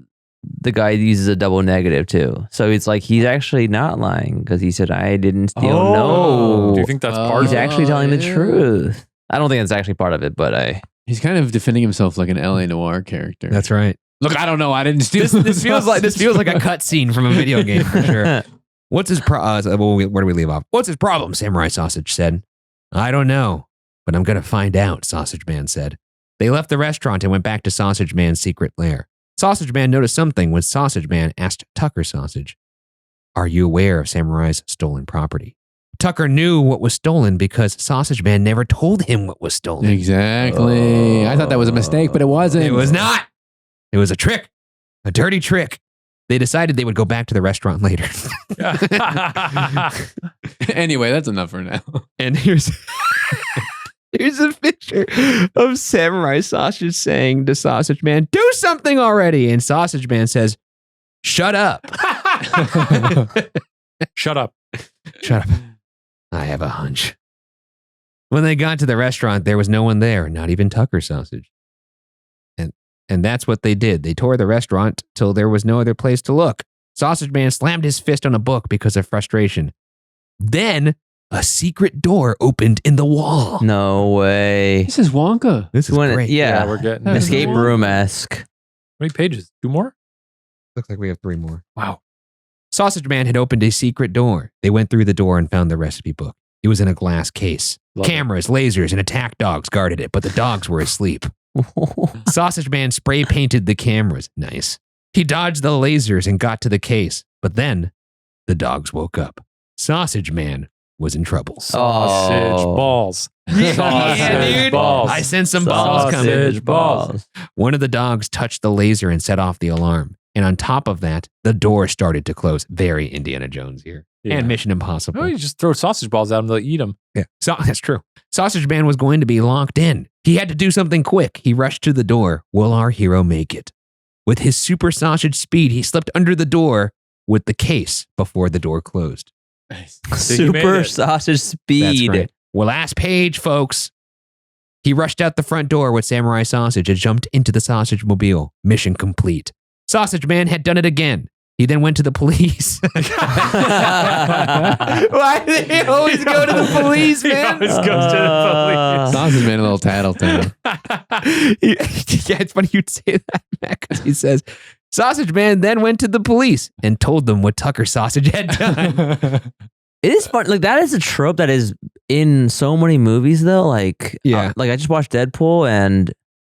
guy uses a double negative too. So it's like he's actually not lying because he said I didn't steal. No, do you think that's part he's of it? actually telling the truth. I don't think that's actually part of it, but he's kind of defending himself like an LA Noire character. That's right. Look, I don't know. I didn't steal. This feels like a cutscene from a video game for sure. What's his where do we leave off? What's his problem? Samurai Sausage said. I don't know, but I'm gonna find out. Sausage Man said. They left the restaurant and went back to Sausage Man's secret lair. Sausage Man noticed something when Sausage Man asked Tucker Sausage, "Are you aware of Samurai's stolen property?" Tucker knew what was stolen because Sausage Man never told him what was stolen. Exactly. I thought that was a mistake, but it wasn't. It was not. It was a trick, a dirty trick. They decided they would go back to the restaurant later. Anyway, that's enough for now. And here's a picture of Samurai Sausage saying to Sausage Man, "Do something already." And Sausage Man says, "Shut up." Shut up. Shut up. I have a hunch. When they got to the restaurant, there was no one there, not even Tucker Sausage. And that's what they did. They tore the restaurant till there was no other place to look. Sausage Man slammed his fist on a book because of frustration. Then a secret door opened in the wall. no way. This is Wonka. This is great. Yeah, we're getting That's escape Wonka. room-esque. How many pages? 2 more? Looks like we have 3 more. Wow. Sausage Man had opened a secret door. They went through the door and found the recipe book. It was in a glass case. Love Cameras, lasers, and attack dogs guarded it, but the dogs were asleep. Sausage Man spray painted the cameras. Nice. He dodged the lasers and got to the case, but then the dogs woke up. Sausage Man was in trouble. Sausage balls. Yeah, Sausage dude. balls. I sent some balls coming. Sausage balls. One of the dogs touched the laser and set off the alarm. And on top of that, the door started to close. Very Indiana Jones here. Yeah. And Mission Impossible. Oh, you just throw sausage balls at them, they'll eat them. Yeah, that's true. Sausage Man was going to be locked in. He had to do something quick. He rushed to the door. Will our hero make it? With his super sausage speed, he slipped under the door with the case before the door closed. Super sausage speed. That's right. Well, last page, folks. He rushed out the front door with Samurai Sausage and jumped into the sausage mobile. Mission complete. Sausage Man had done it again. He then went to the police. Why do they always go to the police, He man? always goes to the Sausage Man, a little tattletale. Yeah, it's funny you'd say that, Matt, because he says, Sausage Man then went to the police and told them what Tucker Sausage had done. police. It is fun. Like that is a trope that is in so many movies, though. Like, Yeah. like I just watched Deadpool, and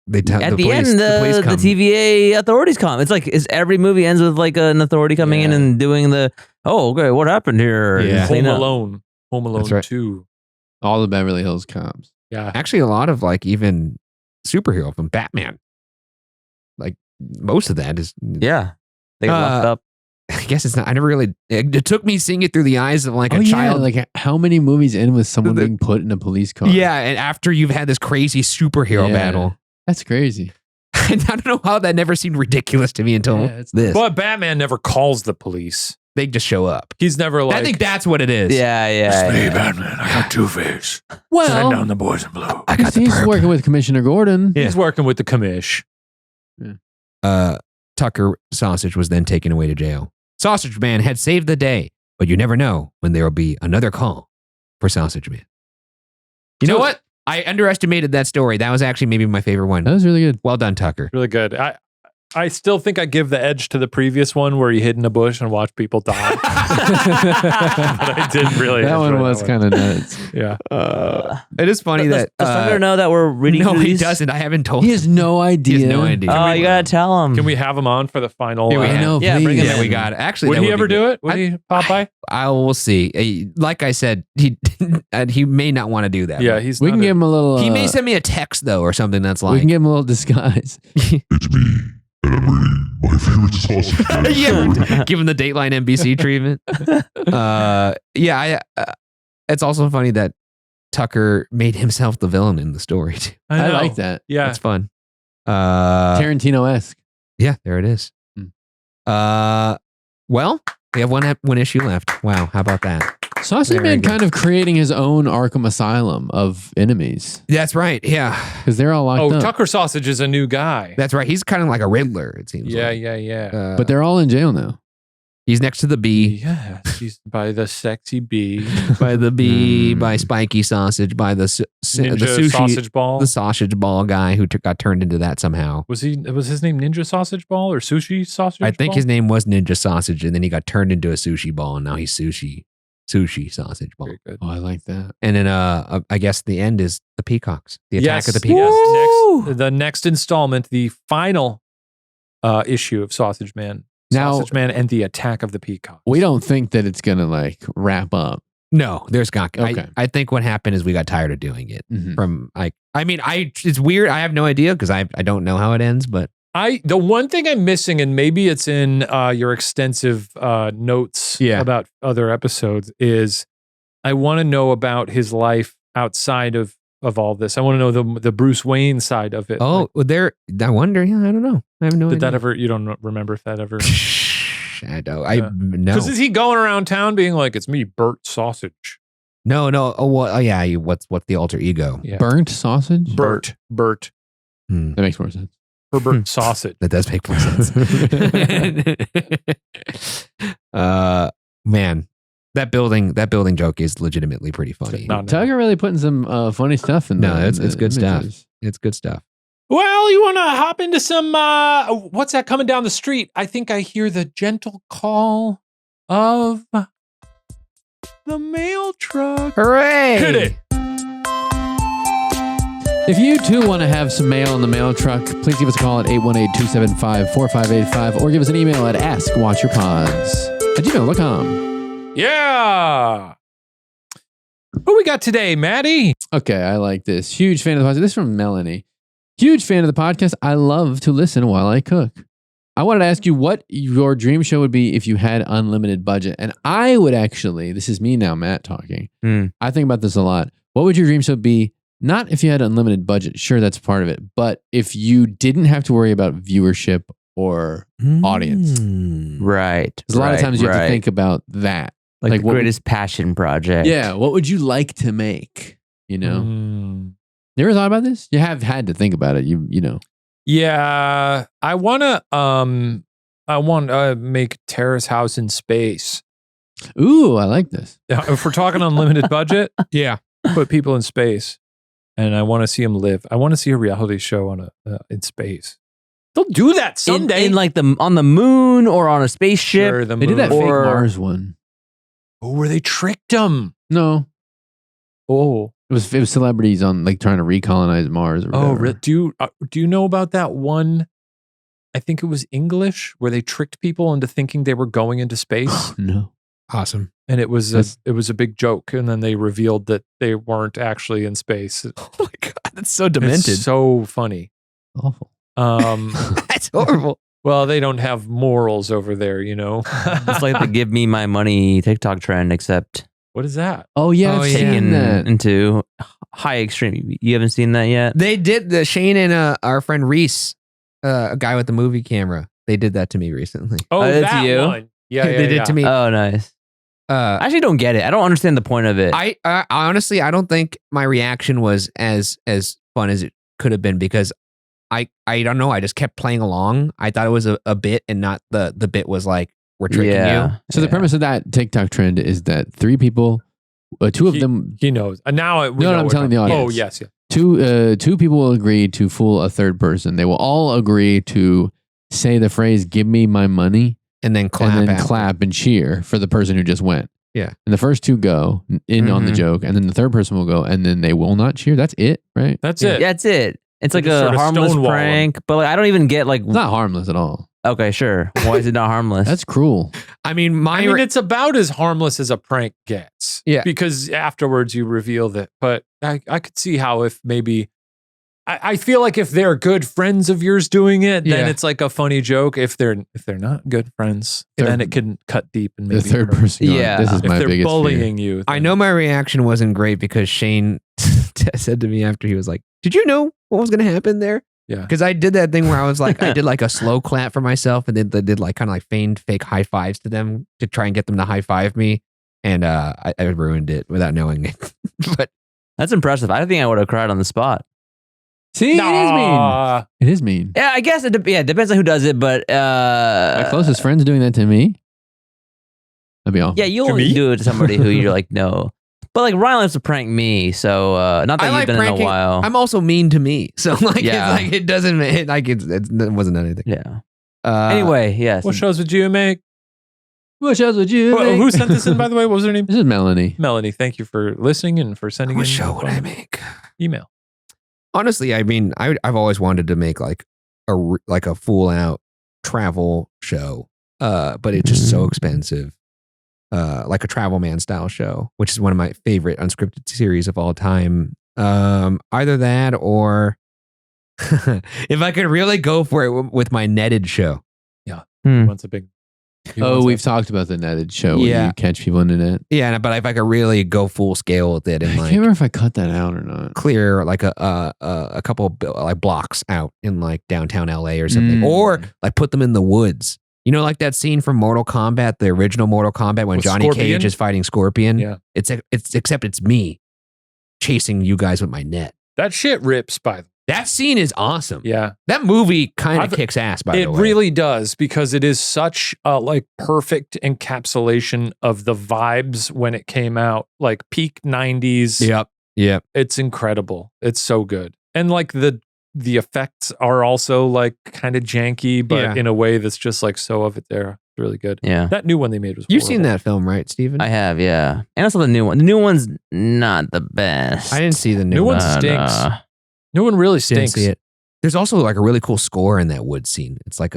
They tell at the police, end, police the come. TVA authorities come. It's like every movie ends with like an authority coming in Yeah. and doing the okay, what happened here? Yeah. And Home clean up. Alone. Home Alone That's right. 2. All the Beverly Hills Cops. Yeah. Actually, a lot of like even superhero from Batman. Like most of that is. Yeah, they got locked up. I guess it's not. I never really. It took me seeing it through the eyes of like a child. Like how many movies in with someone The- being put in a police car? Yeah, and after you've had this crazy superhero Yeah. battle, That's crazy. I don't know how that never seemed ridiculous to me until Yeah, it's- this. But Batman never calls the police. They just show up. He's never like, I think that's what it is. Yeah, yeah. Batman. I got Two-Face. Well, the boys in blue. I got the he's perp. working with Commissioner Gordon. Yeah. He's working with the commish. Tucker Sausage was then taken away to jail. Sausage Man had saved the day, but you never know when there will be another call for Sausage Man. You know what? I underestimated that story. That was actually maybe my favorite one. That was really good. Well done, Tucker. Really good. I still think I give the edge to the previous one where you hid in a bush and watched people die. But I did really That one enjoy was kind of nuts. Yeah. It is funny Does Tucker know that we're reading no, through he these? doesn't. I haven't told He has no idea. He has no idea. Oh, you gotta tell him. Can we have him on for the final? Yeah, we I know, Yeah, please. bring him Yeah, in. we got it. Actually, Would that he be ever good. do it? Would he pop by? I will see. Like I said, he may not want to do that. Yeah, he's We not can a- give him a little. He may send me a text though, or something that's we like, can give him a little disguise. It's me, and I'm reading my favorite sausage. Yeah, give him the Dateline NBC treatment. It's also funny that Tucker made himself the villain in the story too. I know. like that. Yeah. That's fun. Tarantino-esque. Yeah, there it is. Well, we have one issue left. Wow, how about that? Sausage Very Man good. kind of creating his own Arkham Asylum of enemies That's right. Yeah, because they're all locked Oh, up. Tucker Sausage is a new guy. that's right. He's kind of like a Riddler. It seems. Yeah, like. yeah. But they're all in jail now. He's next to the bee. Yeah, she's by the sexy bee. By the bee, Mm. by Spiky Sausage, by the Ninja sushi Sausage Ball. the sausage ball guy who got turned into that somehow. Was his name Ninja Sausage Ball or Sushi Sausage Ball? I think his name was Ninja Sausage, and then he got turned into a sushi ball, and now he's sushi sausage ball. Very good. Oh, I like that. And then I guess the end is the peacocks, the attack Yes, of the peacocks. yes. The next installment, the final issue of Sausage Man. Now- Sausage Man and the Attack of the Peacock. We don't think that it's gonna like wrap up. No, there's not. Okay. I think what happened is we got tired of doing it. Mhm. From it's weird. I have no idea because I don't know how it ends, but The one thing I'm missing, and maybe it's in your extensive notes Yeah. about other episodes, is I want to know about his life outside of all this. I want to know the Bruce Wayne side of it. I wonder. Yeah, I don't know. I have no Did idea. that ever? You don't remember if that ever? I don't. I Yeah. no. Because is he going around town being like, "It's me, Bert Sausage"? No. Oh, well, oh yeah. What's the alter ego? Yeah, Burnt sausage. Bert Hmm, That makes more sense. Herbert Sausage. that does make more sense. Man, that building joke is legitimately pretty funny. Not- Tucker really putting some funny stuff in No, there. it's good stuff. It's good stuff. Well, you want to hop into some, what's that coming down the street? I think I hear the gentle call of the mail truck. Hooray! Hit it. If you too want to have some mail in the mail truck, please give us a call at 818-275-4585 or give us an email at askwatcherpods@gmail.com. Yeah. Who we got today, Maddie? Okay, I like this. Huge fan of the podcast. This is from Melanie. Huge fan of the podcast. I love to listen while I cook. I wanted to ask you what your dream show would be if you had unlimited budget. And I would actually, this is me now, Matt, talking. I think about this a lot. What would your dream show be? Not if you had unlimited budget. Sure, that's part of it. But if you didn't have to worry about viewership or audience. Right. Because a lot of times you have to think about that. like the what would- greatest passion project. Yeah. What would you like to make? You know? You ever thought about this? You have had to think about it. You know. Yeah. I want to make Terrace House in space. Ooh, I like this. If we're talking unlimited budget, Yeah. put people in space, and I want to see them live. I want to see a reality show on in space. They'll do that someday. In like on the moon or on a spaceship. Sure, the They did that moon. fake Or- Mars one. Oh, where they tricked them. No, Oh, it was celebrities on like trying to recolonize Mars. Or whatever. do you know about that one? I think it was English where they tricked people into thinking they were going into space, No. Awesome. and it was That's- a big joke, and then they revealed that they weren't actually in space. Oh my god, that's so demented. It's so funny. Awful. That's horrible. Well, they don't have morals over there, you know. It's like the give me my money TikTok trend, except What is that? Oh yeah, Oh, I've yeah. seen taken that. into high extreme. You haven't seen that yet? They did the Shane and our friend Reese, a guy with the movie camera. They did that to me recently. Oh, that's that you? one. Yeah, they did to me. Oh, nice. I actually don't get it. I don't understand the point of it. I honestly, I don't think my reaction was as fun as it could have been because I don't know. I just kept playing along. I thought it was a bit and not the bit was like, we're tricking you. So the premise of that TikTok trend is that three people, two of them, He knows. Now we No, know I'm what telling the Oh, audience. yes, yeah. two people will agree to fool a third person. They will all agree to say the phrase "Give me my money" And then clap. and then after. clap and cheer for the person who just went. Yeah. And the first two go in on the Mhm. joke, and then the third person will go, and then they will not cheer. That's it, right? That's Yeah. it. Yeah, that's it. It's They like just a sort of harmless stonewall 'em. prank, but like I don't even get like. It's not harmless at all. Okay, sure. Why is it not harmless? That's cruel. I mean, I mean, it's about as harmless as a prank gets. Yeah. Because afterwards you reveal that. But I could see how if maybe I feel like if they're good friends of yours doing it, then Yeah. it's like a funny joke. If they're not good friends, then it can cut deep and The maybe third hurt. person. Going, Yeah. this is If my they're biggest fear. bullying you, I then- know my reaction wasn't great because Shane said to me after he was like, "Did you know what was going to happen there?" Yeah. Because I did that thing where I was like, I did like a slow clap for myself and then I did like kind of like feigned fake high fives to them to try and get them to high five me. And I ruined it without knowing it. But That's impressive. I don't think I would have cried on the spot. See, it is mean. Nah. It is mean. Yeah, I guess it depends on who does it, but My closest friend's doing that to me. That'd be awful. yeah, you'll To me? do it to somebody who you're like, no. But like Ryan likes to prank me, so not that I you've like done it in a pranking. while. I'm also mean to me. So like, Yeah. it's like it doesn't, it wasn't anything. yeah. Uh, Anyway, yes. What shows would you make? What shows would you make? Who sent this in, by the way? What was her name? This is Melanie. Melanie. Thank you for listening and for sending what in show would I fun make? email. Honestly, I mean, I've always wanted to make like a full out travel show, but it's just so expensive. Like a Travel Man style show, which is one of my favorite unscripted series of all time. Either that or if I could really go for it with my netted show. Hmm. Wants a big. he Oh, wants we've a- talked about the netted show where Yeah. you catch people in the net. Yeah, but if I could really go full scale with it I and can't like remember if I cut that out or not. clear like a couple of like blocks out in like downtown LA or something, Mm. or like put them in the woods. You know, like that scene from Mortal Kombat, the original Mortal Kombat, when With Johnny Scorpion? Cage is fighting Scorpion. Yeah. It's except it's me chasing you guys with my net. That shit rips, by the way. That scene is awesome. Yeah. That movie kind of I've- kicks ass. By It the way, really does because it is such a like perfect encapsulation of the vibes when it came out, like peak 90s. Yep. It's incredible. It's so good. And like the effects are also like kind of janky, but Yeah. in a way that's just like so of it there. It's really good. Yeah. That new one they made was You've seen horrible. that film, right, Steven? I have, yeah. And also the new one. The new one's not the best. I didn't see the new New one. one But, stinks. New one really Didn't stinks. see it. There's also like a really cool score in that wood scene. It's like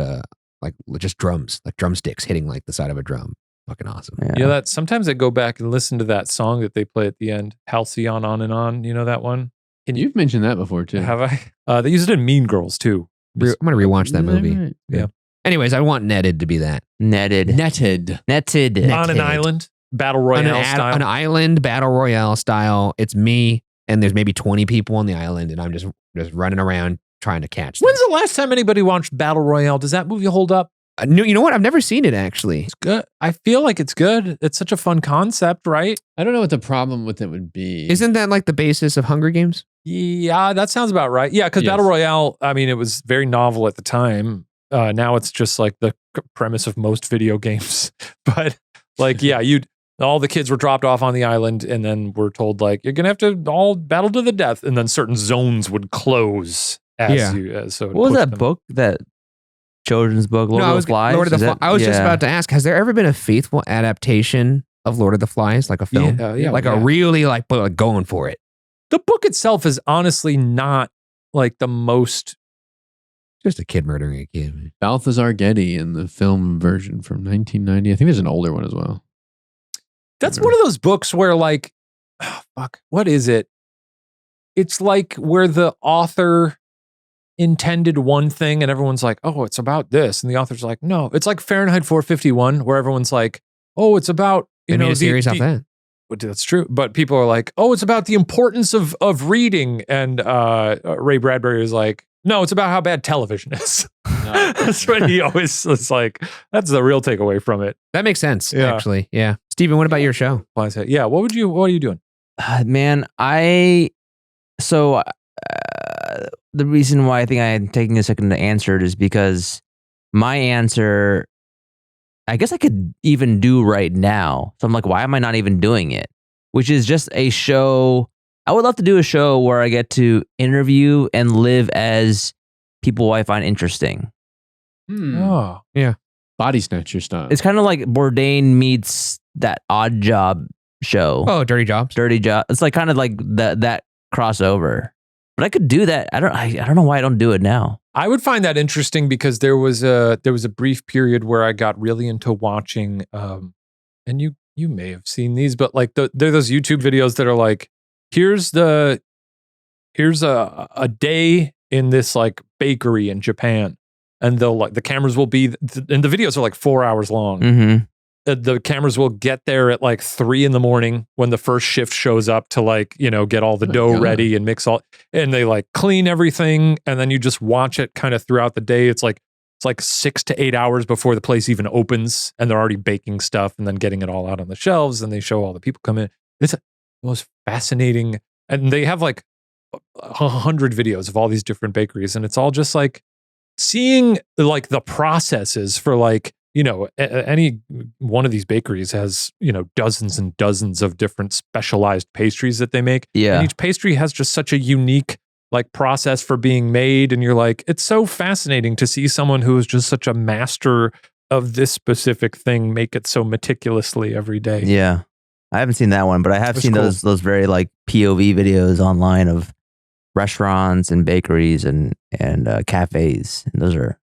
just drums, like drumsticks hitting like the side of a drum. Fucking awesome. Yeah. Yeah, that sometimes I go back and listen to that song that they play at the end, Halcyon On and On. You know that one? You've mentioned that before too. Have I? They used it in Mean Girls too. I'm gonna rewatch that Is movie. right? Yeah. Anyways, I want netted to be that. Netted. Netted. Netted. On an island, battle royale style. An island battle royale style. It's me and there's maybe 20 people on the island, and I'm just running around trying to catch them. When's the last time anybody watched Battle Royale? Does that movie hold up? You know what? I've never seen it actually. It's good. I feel like it's good. It's such a fun concept, right? I don't know what the problem with it would be. Isn't that like the basis of Hunger Games? Yeah, that sounds about right. Yeah, because Yes. Battle Royale, I mean, it was very novel at the time. Now it's just like the premise of most video games. But like, yeah, all the kids were dropped off on the island, and then we're told like you're gonna have to all battle to the death, and then certain zones would close as so. it What was pushed that them. book? That children's book, Lord of the Flies? Lord of the Is that- Flies. I was just yeah. about to ask, has there ever been a faithful adaptation of Lord of the Flies, like a film? Yeah, like yeah. a really like going for it. The book itself is honestly not like the most. Just a kid murdering a kid. Balthazar Getty in the film version from 1990? I think there's an older one as well. That's one of those books where like, oh, fuck, what is it? It's like where the author intended one thing and everyone's like, oh, it's about this. And the author's like, no, it's like Fahrenheit 451 where everyone's like, oh, it's about, They you know, made a series off that. Well, that's true. But people are like, oh, it's about the importance of reading. And Ray Bradbury is like, no, it's about how bad television is. That's what he always is like. That's the real takeaway from it. That makes sense, Yeah. actually. Yeah. Steven, what about your show? I said, yeah, what are you doing? Man, the reason why I think I'm taking a second to answer it is because my answer, I guess I could even do right now. So I'm like, why am I not even doing it? Which is just a show. I would love to do a show where I get to interview and live as people I find interesting. Oh, Body Snatcher style. It's kind of like Bourdain meets that Odd Job show. Oh, Dirty Jobs. Dirty Job. It's like kind of like that crossover. But I could do that. I don't know why I don't do it now. I would find that interesting because there was a brief period where I got really into watching, and you may have seen these, but like they're those YouTube videos that are like, here's the here's a day in this like bakery in Japan, and they'll like the cameras will be, and the videos are like 4 hours long. Mm-hmm. The cameras will get there at like 3 a.m. when the first shift shows up to like, get all the dough ready and mix all, and they like clean everything. And then you just watch it kind of throughout the day. It's like 6 to 8 hours before the place even opens, and they're already baking stuff and then getting it all out on the shelves. And they show all the people come in. It's the most fascinating. And they have like 100 videos of all these different bakeries. And it's all just like seeing like the processes for like, any one of these bakeries has, dozens and dozens of different specialized pastries that they make. Yeah. And each pastry has just such a unique like process for being made. And you're like, it's so fascinating to see someone who is just such a master of this specific thing make it so meticulously every day. Yeah. I haven't seen that one, but I have seen cool. those very like POV videos online of restaurants and bakeries and cafes. And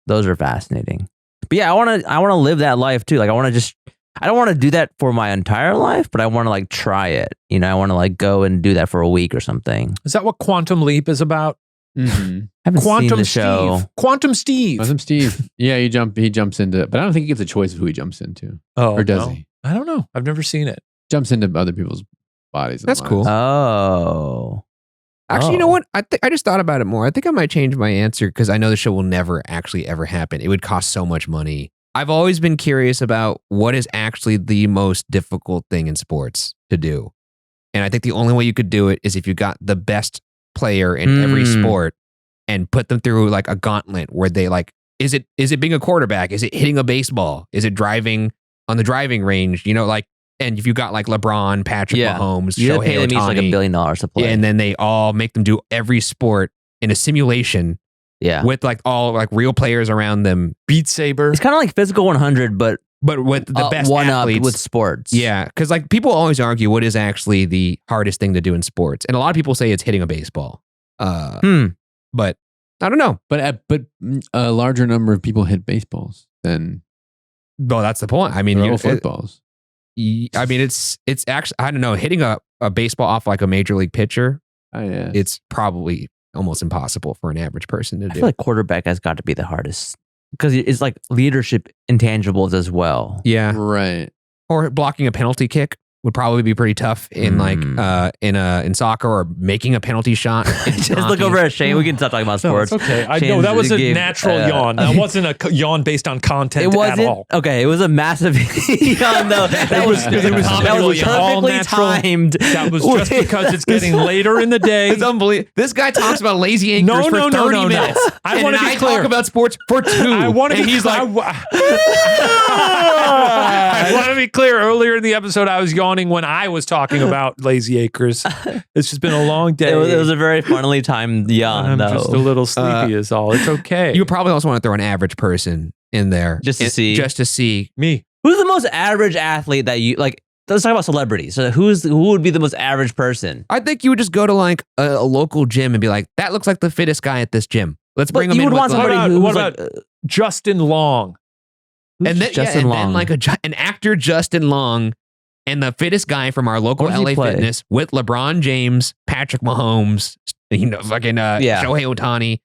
those are fascinating. But yeah, I want to live that life too. Like I don't want to do that for my entire life, but I want to like try it. I want to like go and do that for a week or something. Is that what Quantum Leap is about? Mm-hmm. I haven't seen the Steve. show. Quantum Steve. Quantum Steve. Yeah, he jumps into, but I don't think he gets a choice of who he jumps into. Oh, or does he? I don't know. I've never seen it. Jumps into other people's bodies. and That's lives. cool. Oh. Actually, you know what? I just thought about it more. I think I might change my answer because I know the show will never actually ever happen. It would cost so much money. I've always been curious about what is actually the most difficult thing in sports to do. And I think the only way you could do it is if you got the best player in every sport and put them through like a gauntlet where they like, is it being a quarterback? Is it hitting a baseball? Is it driving on the driving range? And if you got like LeBron, Patrick Mahomes, you Shohei pay them each Ohtani, like $1 billion to play. and then they all make them do every sport in a simulation with like all like real players around them. Beat Saber. It's kind of like Physical 100, but with the best one athletes. up with sports. Yeah, because like people always argue what is actually the hardest thing to do in sports, and a lot of people say it's hitting a baseball. But I don't know. But a larger number of people hit baseballs than. Well, that's the point. I mean, footballs. I mean, it's actually, I don't know, hitting a baseball off like a major league pitcher. Oh, yeah. It's probably almost impossible for an average person to do. I feel like quarterback has got to be the hardest because it's like leadership intangibles as well. Yeah, right. Or blocking a penalty kick would probably be pretty tough in like in soccer, or making a penalty shot. Just look over at Shane. We can stop talking about sports. It's okay. I know Shane's that was a gave, natural yawn. That wasn't a yawn based on content It wasn't at all. okay. It was a massive yawn though. That was all perfectly natural. timed. That was just because it's getting later in the day. It's unbelievable. This guy talks about lazy anchors for 30 minutes. I want to be clear. talk about sports for 2. I want to be. He's like, I want to be clear. Earlier in the episode, I was yawning when I was talking about lazy acres. It's just been a long day. It was a very funnily timed yawn. I'm though. just a little sleepy. Is all. It's okay. you probably also want to throw an average person in there Just to see. Just to see. Me. Who's the most average athlete that you like? Let's talk about celebrities. So who would be the most average person? I think you would just go to like a local gym and be like, that looks like the fittest guy at this gym. Let's bring But him you in. would want with somebody like, who's what like Justin Long? and then, Justin and Long. then like an actor, Justin Long, and the fittest guy from our local What does he LA play? Fitness with LeBron James, Patrick Mahomes, fucking Shohei Ohtani,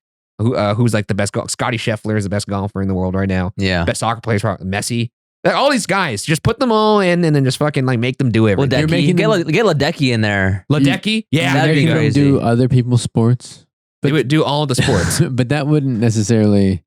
who's like the best Scotty Scheffler is the best golfer in the world right now. Yeah. Best soccer players, Messi. Like, all these guys, just put them all in and then just fucking like make them do everything. Ledecky. Get Ledecky in there. Ledecky? Yeah, That'd there be you go. crazy. Do other people's sports, They would do all the sports. but that wouldn't necessarily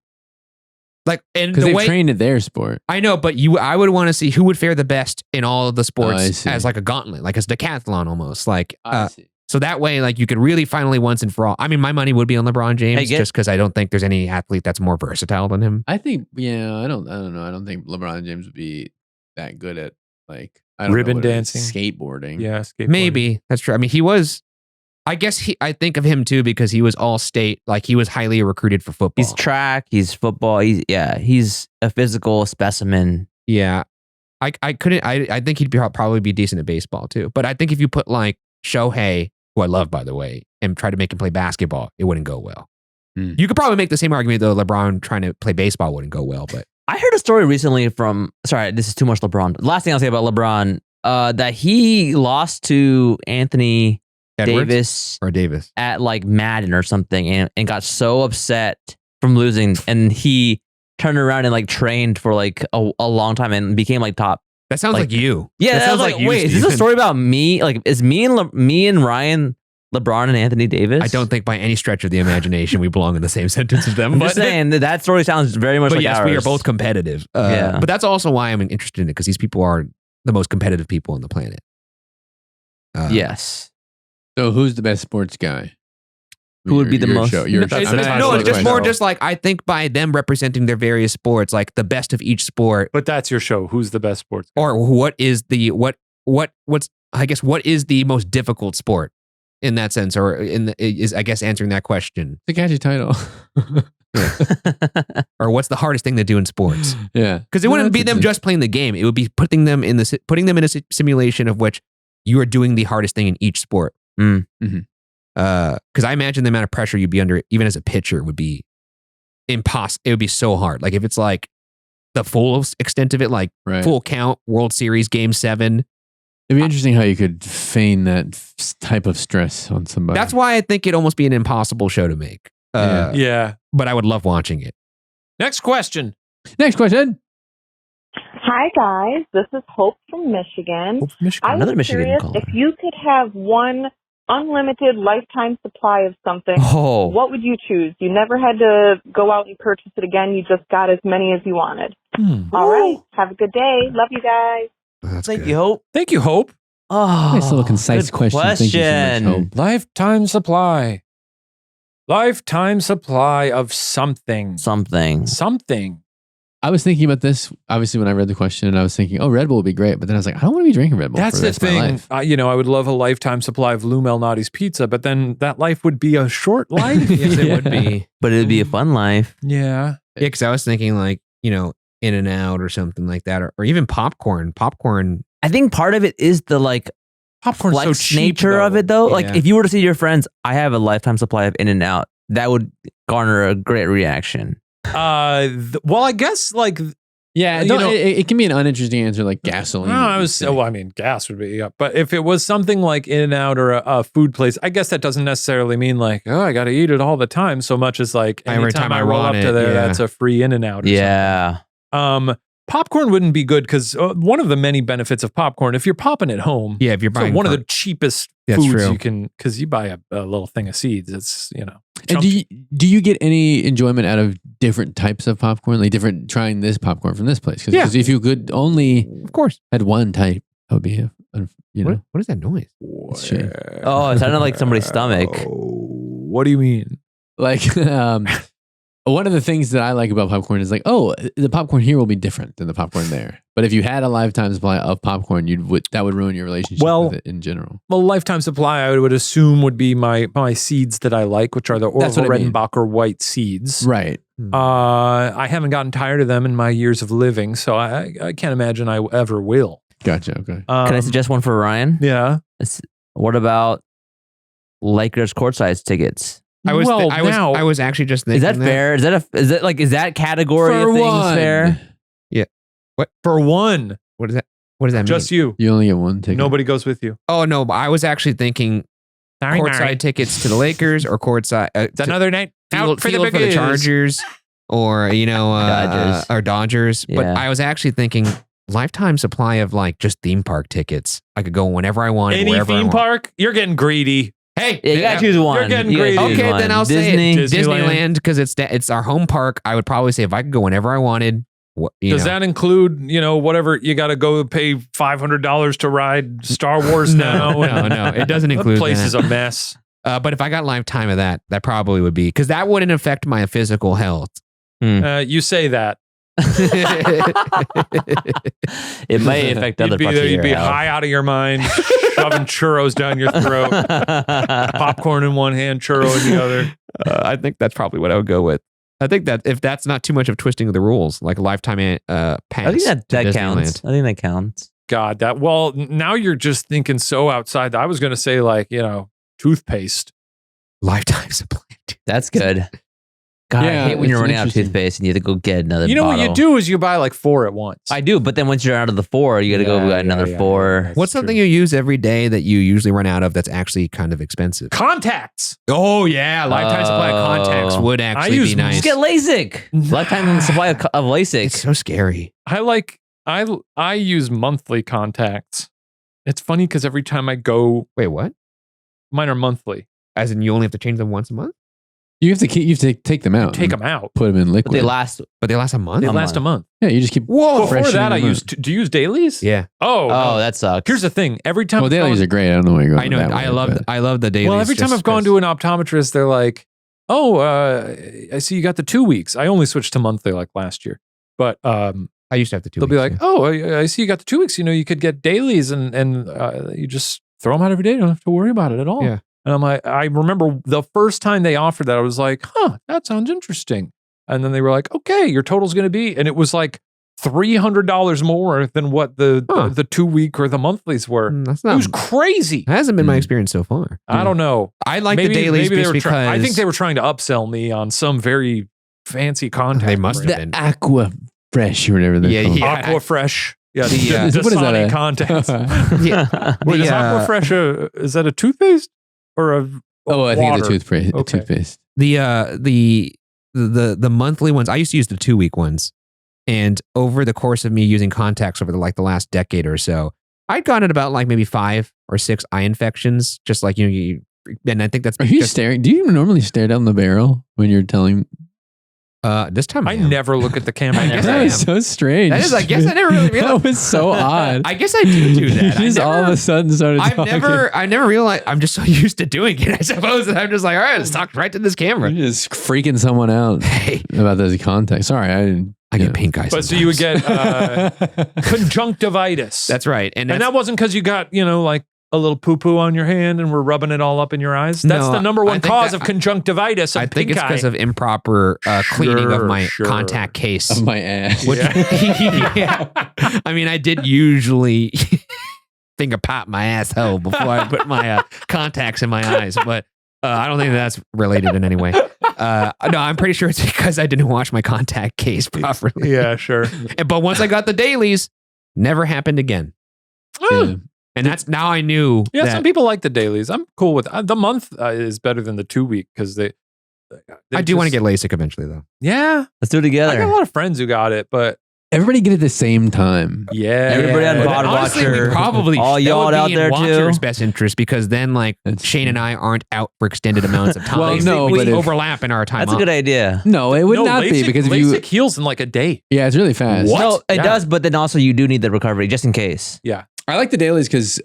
Like, and because the they way trained at their sport. I know, but I would want to see who would fare the best in all of the I sports see. as like a gauntlet, like as decathlon almost. Like, I see. so that way, like you could really finally once and for all. I mean, my money would be on LeBron James just because I don't think there's any athlete that's more versatile than him. I think, I don't know. I don't think LeBron James would be that good at like I don't Ribbon know what it is, dancing. skateboarding. Yeah, skateboarding. Maybe that's true. I mean, he was. I guess I think of him too because he was all state. Like he was highly recruited for football. He's track. He's football. He's a physical specimen. Yeah, I couldn't. I think he'd probably be decent at baseball too. But I think if you put like Shohei, who I love by the way, and try to make him play basketball, it wouldn't go well. You could probably make the same argument though. LeBron trying to play baseball wouldn't go well. But I heard a story recently from. Sorry, this is too much LeBron. The last thing I'll say about LeBron, that he lost to Anthony Davis or Davis at like Madden or something, and got so upset from losing, and he turned around and like trained for like a long time and became like top. That sounds like you. Yeah, that that sounds was like you, wait, is this a Steven. story about me? Like, is me and Ryan, LeBron and Anthony Davis? I don't think by any stretch of the imagination we belong in the same sentence as them. I'm but just saying that story sounds very much but like yes, ours. we are both competitive. Yeah. But that's also why I'm interested in it, because these people are the most competitive people on the planet. Yes. So who's the best sports guy? Who would be the most- Show, No, I'm just It's asking just a more question. just like I think by them representing their various sports, like the best of each sport, But that's your show. Who's the best sports guy? or what is the what's I guess what is the most difficult sport in that sense, or is I guess answering that question, It's a catchy title. or what's the hardest thing to do in sports? Yeah. Because it wouldn't be them just playing the game; it would be putting them in a simulation of which you are doing the hardest thing in each sport. Mm. Mhm. Because I imagine the amount of pressure you'd be under, even as a pitcher, would be impossible. It would be so hard. Like if it's like the full extent of it, like Right. full count, World Series, Game 7. It'd be interesting how you could feign that type of stress on somebody. That's why I think it'd almost be an impossible show to make. Yeah. But I would love watching it. Next question. Next question. Hi, guys. This is Hope from Michigan. Hope from Michigan. I Another was Michigan curious caller. if you could have one unlimited lifetime supply of something, Oh, what would you choose? You never had to go out and purchase it again. You just got as many as you wanted. All right. Have a good day. Love you guys. That's thank good. you, Hope. Thank you, Hope. Oh, Nice little concise good question. Thank you so much, Hope. Lifetime supply. Lifetime supply of something. Something. Something. I was thinking about this, obviously, when I read the question, and I was thinking, oh, Red Bull would be great. But then I was like, I don't want to be drinking Red Bull That's for the the rest of my thing. life. I would love a lifetime supply of Lou Malnati's pizza, but then that life would be a short life. Yes, it Yeah. would be. But it'd be a fun life. Yeah. Yeah, because I was thinking like, In and Out or something like that, or even popcorn. Popcorn. I think part of it is the like Popcorn's so flex cheap, nature of though. it, though. Like Yeah. if you were to see your friends, I have a lifetime supply of In and Out. That would garner a great reaction. Well, I guess like Yeah, You don't- know- it can be an uninteresting answer like gasoline. gas would be, yeah. But if it was something like In and Out or a food place, I guess that doesn't necessarily mean like, oh, I got to eat it all the time. So much as like Every anytime time I I roll up want to it, there, yeah. that's a free In and Out. Yeah. Popcorn wouldn't be good because one of the many benefits of popcorn, if you're popping at home, Yeah, if you're so buying one of the cheapest That's foods true. you can, because you buy a little thing of seeds. It's And chump- do you get any enjoyment out of different types of popcorn? Like different trying this popcorn from this place? Because if you could only of course. had one type, that would be What is that noise? It's a shame. Oh, it sounded like somebody's stomach. What do you mean? Like one of the things that I like about popcorn is like, oh, the popcorn here will be different than the popcorn there. But if you had a lifetime supply of popcorn, that would ruin your relationship Well, with it in general. Well, lifetime supply, I would assume, would be my seeds that I like, which are the That's what I mean. Redenbacher white seeds. Right. I haven't gotten tired of them in my years of living, so I can't imagine I ever will. Gotcha. Okay. Can I suggest one for Ryan? Yeah. What about Lakers courtside tickets? I was actually just thinking Is that fair? Is that category For of things one. fair? For one, What is that? What does that just mean? you. You only get one ticket. Nobody goes with you. Oh no, but I was actually thinking courtside tickets to the Lakers or courtside It's another night out for the field for the Biggies. Chargers or Dodgers. or Dodgers. But Yeah. I was actually thinking lifetime supply of like just theme park tickets. I could go whenever I want, Any wherever I theme want. park, you're getting greedy. Hey, Yeah, you gotta choose one. You're getting You gotta greedy. choose okay, one. then I'll Disney. say it. Disneyland. Disneyland because it's our home park. I would probably say if I could go whenever I wanted. Does that include, whatever you got to go pay $500 to ride Star Wars now? No, it doesn't That include place that. is a mess. But if I got lifetime of that probably would be because that wouldn't affect my physical health. You say that. It may affect other You'd be parts there. of You'd your be health. high out of your mind, shoving churros down your throat, popcorn in one hand, churro in the other. I think that's probably what I would go with. I think that if that's not too much of twisting of the rules, like a lifetime pass. I think that to counts. Disneyland. I think that counts. God, now you're just thinking so outside. I was going to say like, toothpaste. Lifetime supply. That's good. God, Yeah, I hate when you're it's running out of interesting. toothpaste and you have to go get another You know bottle. what you do is you buy like 4 at once. I do, but then once you're out of the 4, you got to go get another 4. That's What's something you use every day that you usually run out of that's actually kind of expensive? Contacts. Oh yeah, lifetime supply of contacts would actually use be nice. Just get LASIK. Lifetime supply of LASIK. It's so scary. I use monthly contacts. It's funny because every time I go, Wait, what? mine are monthly. As in, you only have to change them once a month, You have to take them out. Take and them out. Put them in But liquid. they last. but they last a month. They A last a month. Yeah, you just keep. Whoa! Before freshening that, I them used. up. Do you use dailies? Yeah. Oh, Oh, that sucks. Here's the thing. Every time Well, I've dailies gone- are great. I don't know where you're going. I know. with that I way, love. but- I love the dailies. Well, every time I've gone to an optometrist, they're like, "Oh, I see you got the 2 weeks." I only switched to monthly like last year, but I used to have the 2 they'll weeks. be like, "Oh, I see you got the 2 weeks. You know, you could get dailies, and you just throw them out every day. You don't have to worry about it at all." Yeah. And I'm like, I remember the first time they offered that, I was like, "Huh, that sounds interesting." And then they were like, "Okay, your total's going to be," and it was like $300 more than what the 2 week or the monthlies were. That's It not. was crazy. That hasn't been my Mm. experience so far. I don't know. I like maybe, the dailies maybe they just were because I think they were trying to upsell me on some very fancy contact. They must brand. have been. the Aqua Fresh or whatever they're Yeah, called. yeah. Aqua Fresh. Yeah, The, the what is that? Dasani contacts. Yeah. Wait, is The, Aqua Fresh is that a toothpaste or a Oh, I think it's a water? toothpaste. Okay. Toothpaste. the monthly ones. I used to use the 2 week ones, and over the course of me using contacts over the last decade or so, I'd gotten about like maybe 5 or 6 eye infections. Just like and I think that's Are you because, staring? Do you normally stare down the barrel when you're telling? this time I am. never look at the camera. I guess I That am. was so strange. That is, I guess I never really That realized. was so odd. I guess I do that. You just all of a sudden started I've talking. never realized. I'm just so used to doing it. I suppose that I'm just like, all right, let's talk right to this camera. You're just freaking someone out Hey, about those contacts. Sorry, I didn't. I get pink eye. But so you would sometimes. get conjunctivitis. That's right, and that wasn't because you got like a little poo poo on your hand and we're rubbing it all up in your eyes. That's No, the number I one think cause that- of conjunctivitis. I think it's because of improper cleaning of my contact case. of my ass. Which, yeah. I mean, I did usually finger pop my asshole before I put my contacts in my eyes, but I don't think that's related in any way. No, I'm pretty sure it's because I didn't wash my contact case properly. Yeah, sure. But once I got the dailies, never happened again. Yeah. And that's now I knew. Yeah, that some people like the dailies. I'm cool with the month is better than the 2 week because they I do want to get LASIK eventually, though. Yeah, Let's do it I got a together. lot of friends who got it, but Everybody get it at the same time. yeah, Everybody on But Pod honestly, Watcher. we probably All that y'all would be out in there Watcher's too. best interest because then, like, That's Shane and true. I aren't out for extended amounts of time. Well, no, we but if- overlap in our time. That's a off. good idea. No, it would no, not be LASIK- because if LASIK you. heals in like a day. Yeah, it's really fast. What? No, it Yeah. does, but then also you do need the recovery just in case. I like the dailies because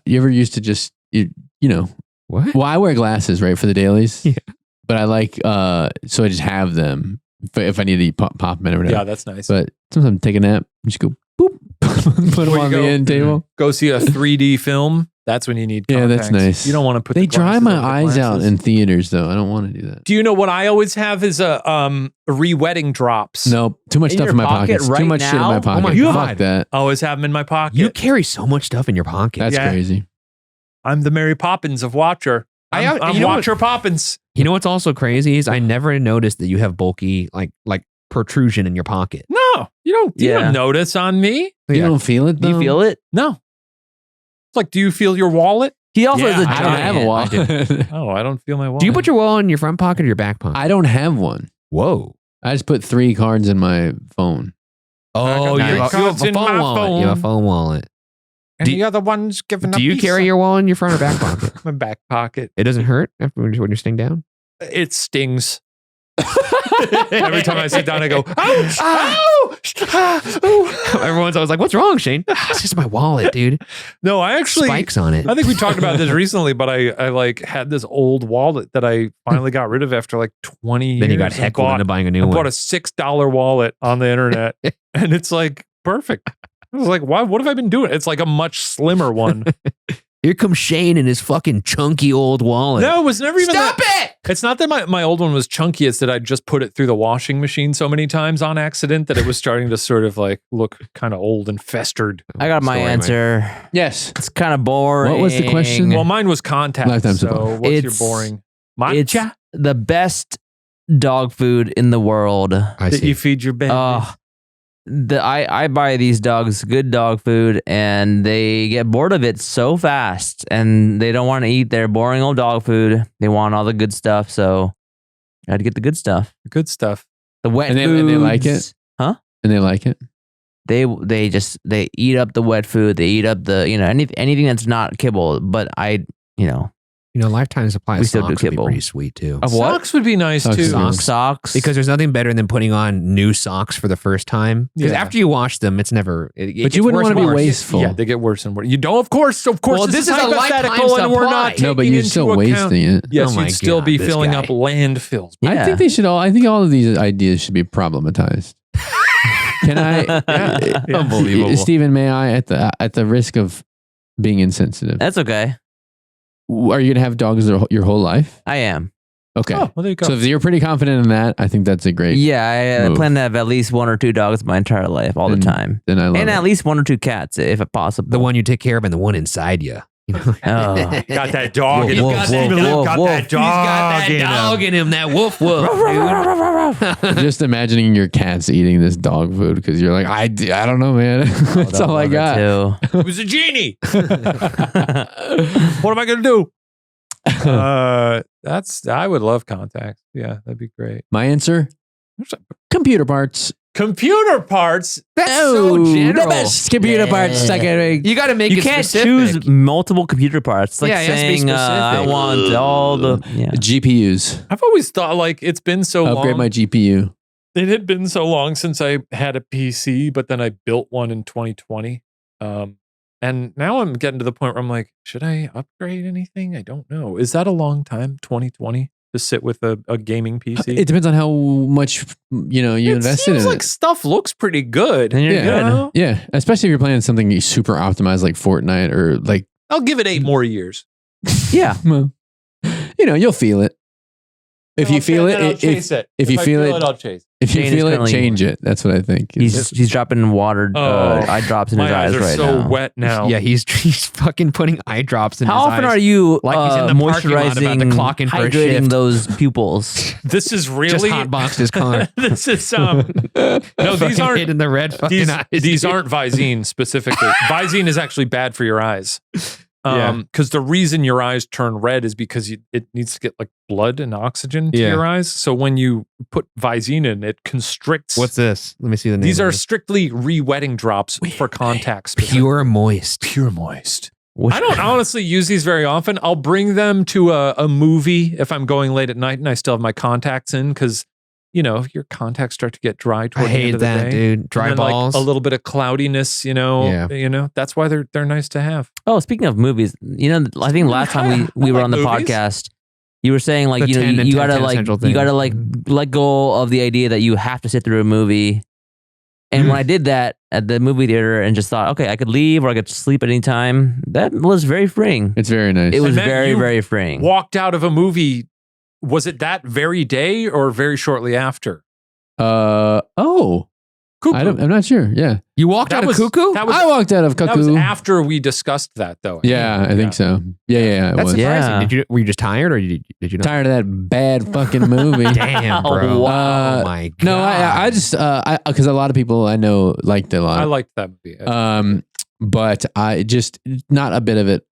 you ever used to just you know. What? Well, I wear glasses right for the dailies. Yeah. But I like so I just have them if I need to pop them in or whatever. Yeah, that's nice. But sometimes take a nap, just go boop, put them Where on you the go. end table. Go see a 3D film. That's when you need. Yeah, that's contacts. nice. You don't want to put. They the dry glasses my over the eyes out glasses. in theaters though. I don't want to do that. Do you know what I always have is a re-wetting drops. No, too much In stuff your in my pocket pockets. Too right much shit in now? my Oh pocket. my Fuck God. that. I always have them in my pocket. You carry so much stuff in your pocket. That's Yeah. crazy. I'm the Mary Poppins of Watcher. I'm you know what- Watcher Poppins. You know what's also crazy is I never noticed that you have bulky like protrusion in your pocket. No, you don't. You Yeah. don't notice on me. You don't feel it Do though? you feel it? No. It's like, do you feel your wallet? He also Yeah, has a I don't have a wallet. Oh, I don't feel my wallet. Do you put your wallet in your front pocket or your back pocket? I don't have one. Whoa. I just put 3 cards in my phone. Oh, got you have three cards a in phone my wallet. You have a phone wallet. And Do- the other one's giving Do you carry your wallet in your front or back pocket? my back pocket? It doesn't hurt after when you're sitting down? It stings. Every time I sit down, I go, ouch! Ah! Ouch! Everyone's always like, what's wrong, Shane? It's just my wallet, dude. No, I actually, Spikes on it. I think we talked about this recently, but I like had this old wallet that I finally got rid of after like 20 years. Then you got I heckled into buying a new I one. bought a $6 wallet on the internet and it's like perfect. I was like, why? What have I been doing? It's like a much slimmer one. Here comes Shane and his fucking chunky old wallet. No, it was never even Stop that. it! It's not that my old one was chunky. It's that I just put it through the washing machine so many times on accident that it was starting to sort of like look kind of old and festered. I got my Story, answer. Yes. It's kind of boring. What was the question? Well, mine was contacts. Lifetime so supply. what's your It's- boring? It's Matcha? the best dog food in the world. I That see. you feed your baby. I buy these dogs good dog food, and they get bored of it so fast, and they don't want to eat their boring old dog food. They want all the good stuff, so I had to get the good stuff. Good stuff. The wet And they foods. like it? Huh? And they like it. They eat up the wet food. They eat up the anything that's not kibble. But lifetime supply We of still do socks would be kibble. pretty sweet too. Of what? Socks would be nice Socks too. is nice. Socks. Because there's nothing better than putting on new socks for the first time. Because Yeah. after you wash them, it's never. It But gets you wouldn't worse want to and be worse. wasteful. Yeah, they get worse and worse. You don't, of course. Well, this is a hypothetical, lifetime and we're supply. not. No, but taking you're into still account- wasting it. Yes, Oh my you'd still God, be this filling guy. up landfills. Yeah. I think all of these ideas should be problematized. Can I? Unbelievable. Stephen, may I, at the risk of being insensitive, That's okay. are you gonna have dogs your whole life? I am. Okay. Oh, well, there you go. So if you're pretty confident in that, I think that's a great. Yeah, I move. plan to have at least 1 or 2 dogs my entire life, all the Then- time, Then I love and it. at least 1 or 2 cats, if possible. The one you take care of and the one inside you. Oh. got that dog. Woof, in him. woof, Got woof, that- woof, got woof. that He's got that dog in him. That woof woof. Just imagining your cats eating this dog food because you're like, I don't know, man. That's all I got. Too. It was a genie. What am I gonna do? I would love contacts. Yeah, that'd be great. My answer: computer parts. Computer parts. That's so general. The best computer parts. Second. You got to make You it can't specific. choose multiple computer parts. It's like Yeah, it has to be saying, I specific. want all the. Yeah. GPUs. I've always thought like it's been so Upgrade long. my GPU. It had been so long since I had a PC, but then I built one in 2020. And now I'm getting to the point where I'm like, should I upgrade anything? I don't know. Is that a long time, 2020, to sit with a gaming PC? It depends on how much you invested seems in like it. stuff looks pretty good. And you're Yeah. good. know? Yeah, especially if you're playing something super optimized like Fortnite or like, I'll give it 8 more years. Yeah. well, you'll feel it. If you feel Then I'll it, chase it. if you I feel it- I'll chase. if you Shane is feel it, currently- change it. That's what I think. He's dropping water eye drops in his My eyes are right so now. wet now. Yeah, he's fucking putting eye drops in How his often eyes. are you Like he's in the parking lot moisturizing, about to clock in for a hydrating shift. those pupils? This is Just really hotboxed his car. this is no, these Fucking aren't hit in the red fucking these, eyes. these aren't Visine specifically. Visine is actually bad for your eyes. Because the reason your eyes turn red is because it needs to get like blood and oxygen to Yeah. your eyes. So when you put Visine in, it constricts. What's this? Let me see the name. These of are it. strictly re-wetting drops for contacts. Pure moist. Pure moist. I don't honestly use these very often. I'll bring them to a movie if I'm going late at night and I still have my contacts in because, your contacts start to get dry I toward the end hate of the that, day. dude. Dry And then, balls. Like a little bit of cloudiness, Yeah. That's why they're nice to have. Oh, speaking of movies, I think last time we were like on the movies. podcast, you were saying like The 10 and you 10 gotta like essential you gotta things. like let go of the idea that you have to sit through a movie. And when I did that at the movie theater and just thought, okay, I could leave or I could sleep at any time, that was very freeing. It's very nice. It was And then very, you very freeing. Walked out of a movie. Was it that very day or very shortly after? Cuckoo. I'm not sure. Yeah, You walked That out of was- Cuckoo? That was, I walked out of that was Cuckoo. after we discussed that, though. Yeah, I think so. Yeah. It That's was. surprising. Yeah. Were you just tired or did you not? Tired of that bad fucking movie. Damn, bro. Wow. Oh my god. No, I just because a lot of people I know liked it a lot. I liked that movie. But I just not a bit of it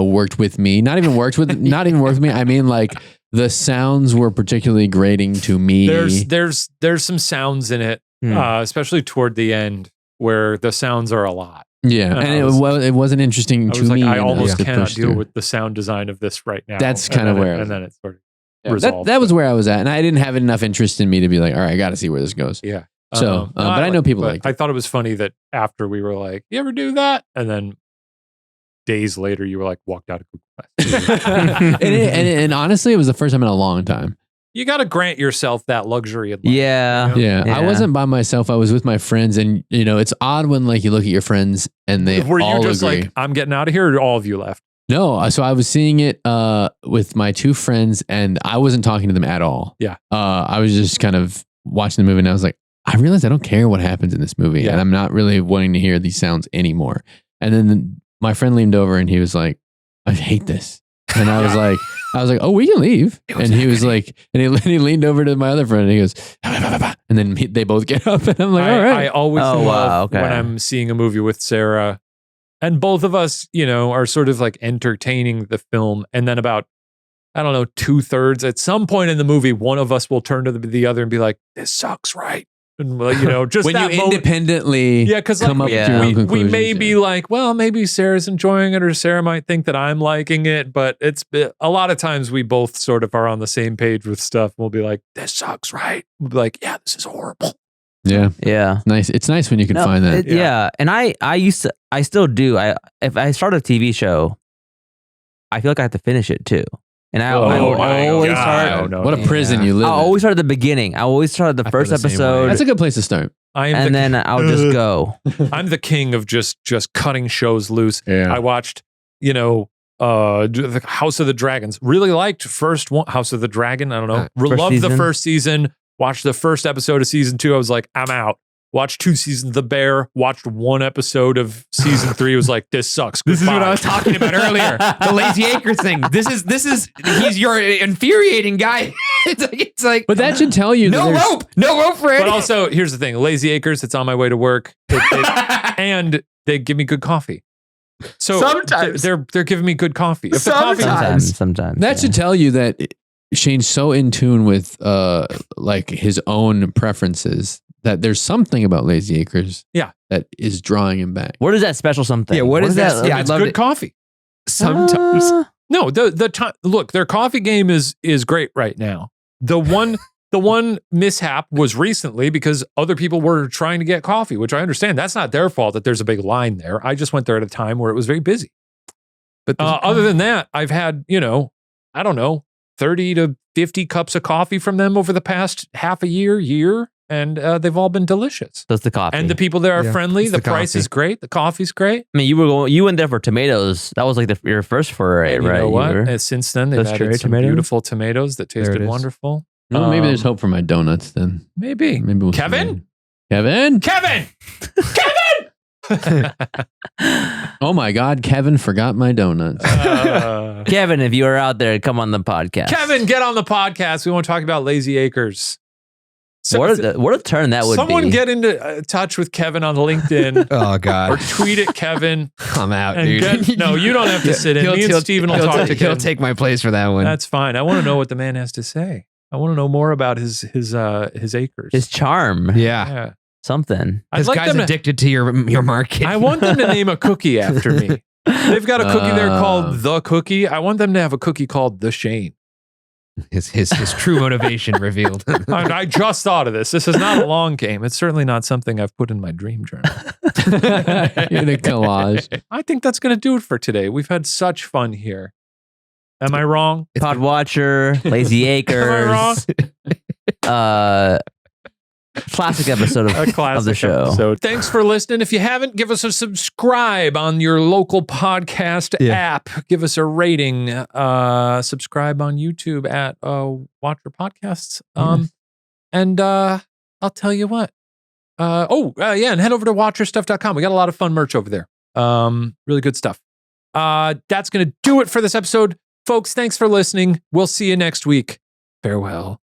worked with me. Not even worked with me. I mean, like the sounds were particularly grating to me. There's some sounds in it, especially toward the end, where the sounds are a lot. Yeah, and it wasn't interesting I to was like, me. I almost enough to cannot push deal through. with the sound design of this right now. That's And kind of then where I was and then it sort of Yeah, resolved. that was where I was at, and I didn't have enough interest in me to be like, all right, I got to see where this goes. Yeah. So, but I know people liked it. I thought it was funny that after we were like, "You ever do that?" and then days later, you were like, "Walked out of Google Glass." and honestly, it was the first time in a long time. You got to grant yourself that luxury of life. Yeah. Yeah, Yeah. I wasn't by myself. I was with my friends, and it's odd when like you look at your friends and they Were all you just agree. like, "I'm getting out of here," or all of you left? No, so I was seeing it with my two friends, and I wasn't talking to them at all. Yeah. I was just kind of watching the movie, and I was like, I realized I don't care what happens in this movie, Yeah. and I'm not really wanting to hear these sounds anymore. And then my friend leaned over, and he was like, I hate this. And I was like, I was like, oh, we can leave. And he was like, and he leaned over to my other friend and he goes, and then they both get up and I'm like, all right. I always Oh, love wow, okay. when I'm seeing a movie with Sarah and both of us, are sort of like entertaining the film. And then about, I don't know, 2/3 at some point in the movie, one of us will turn to the other and be like, this sucks, right? And just when that you moment, independently come up with your own we conclusions. may be like, well, maybe Sarah's enjoying it or Sarah might think that I'm liking it, but it's a lot of times we both sort of are on the same page with stuff. We'll be like, this sucks, right? We'll be like, yeah, this is horrible. Yeah. Yeah. Nice. It's nice when you can find that. Yeah. And I still do. If I start a TV show, I feel like I have to finish it too. And I always start. What a prison you live I in. always start at the beginning. I always start at the first episode. That's a good place to start. Then I'll just go. I'm the king of just cutting shows loose. Yeah. I watched, the House of the Dragons. Really liked first one, House of the Dragon. I don't know. Loved the first season. Watched the first episode of season 2. I was like, I'm out. Watched 2 seasons of The Bear. Watched 1 episode of season 3. Was like, this sucks. This is what I was talking about earlier. The Lazy Acres thing. This is he's your infuriating guy. It's like, but that should tell you no rope for it. But also, here's the thing: Lazy Acres. It's on my way to work, and they give me good coffee. So sometimes they're giving me good coffee. If Sometimes. That should tell you that Shane's so in tune with like his own preferences that there's something about Lazy Acres that is drawing him back. What is that special something? Yeah, what is that? Yeah, it's good coffee. Sometimes. No, the time. Look, their coffee game is great right now. The one mishap was recently because other people were trying to get coffee, which I understand. That's not their fault that there's a big line there. I just went there at a time where it was very busy. But other than that, I've had, I don't know, 30 to 50 cups of coffee from them over the past half a year, and they've all been delicious. That's the coffee. And the people there are friendly. The price coffee. is great. The coffee's great. I mean, you went there for tomatoes. That was like your first foray, And you right? know what? And since then, they've Those cherry added some tomatoes? beautiful tomatoes that There it tasted is. wonderful. No, maybe there's hope for my donuts then. Maybe We'll Kevin? Kevin? Kevin! Oh my God, Kevin forgot my donuts. Kevin, if you are out there, come on the podcast. Kevin, get on the podcast. We want to talk about Lazy Acres. So, What a turn that would be. someone get into touch with Kevin on LinkedIn Oh or God. tweet at Kevin. I'm out, And dude. no, you don't have to sit in. Me and Steven will talk to He'll Kevin. take my place for that one. That's fine. I want to know what the man has to say. I want to know more about his acres. His charm. Yeah. Something. I'd This like guy's them to- addicted to your market. I want them to name a cookie after me. They've got a cookie there called The Cookie. I want them to have a cookie called The Shane. his true motivation revealed. I just thought of this. This is not a long game. It's certainly not something I've put in my dream journal. In a collage. I think that's going to do it for today. We've had such fun here. Am I wrong? Pod Watcher, Lazy Acres. Classic episode of the show. So thanks for listening. If you haven't, give us a subscribe on your local podcast app. Give us a rating. Subscribe on YouTube at Watcher Podcasts. And I'll tell you what. And head over to watcherstuff.com. We got a lot of fun merch over there. Really good stuff. That's going to do it for this episode. Folks, thanks for listening. We'll see you next week. Farewell.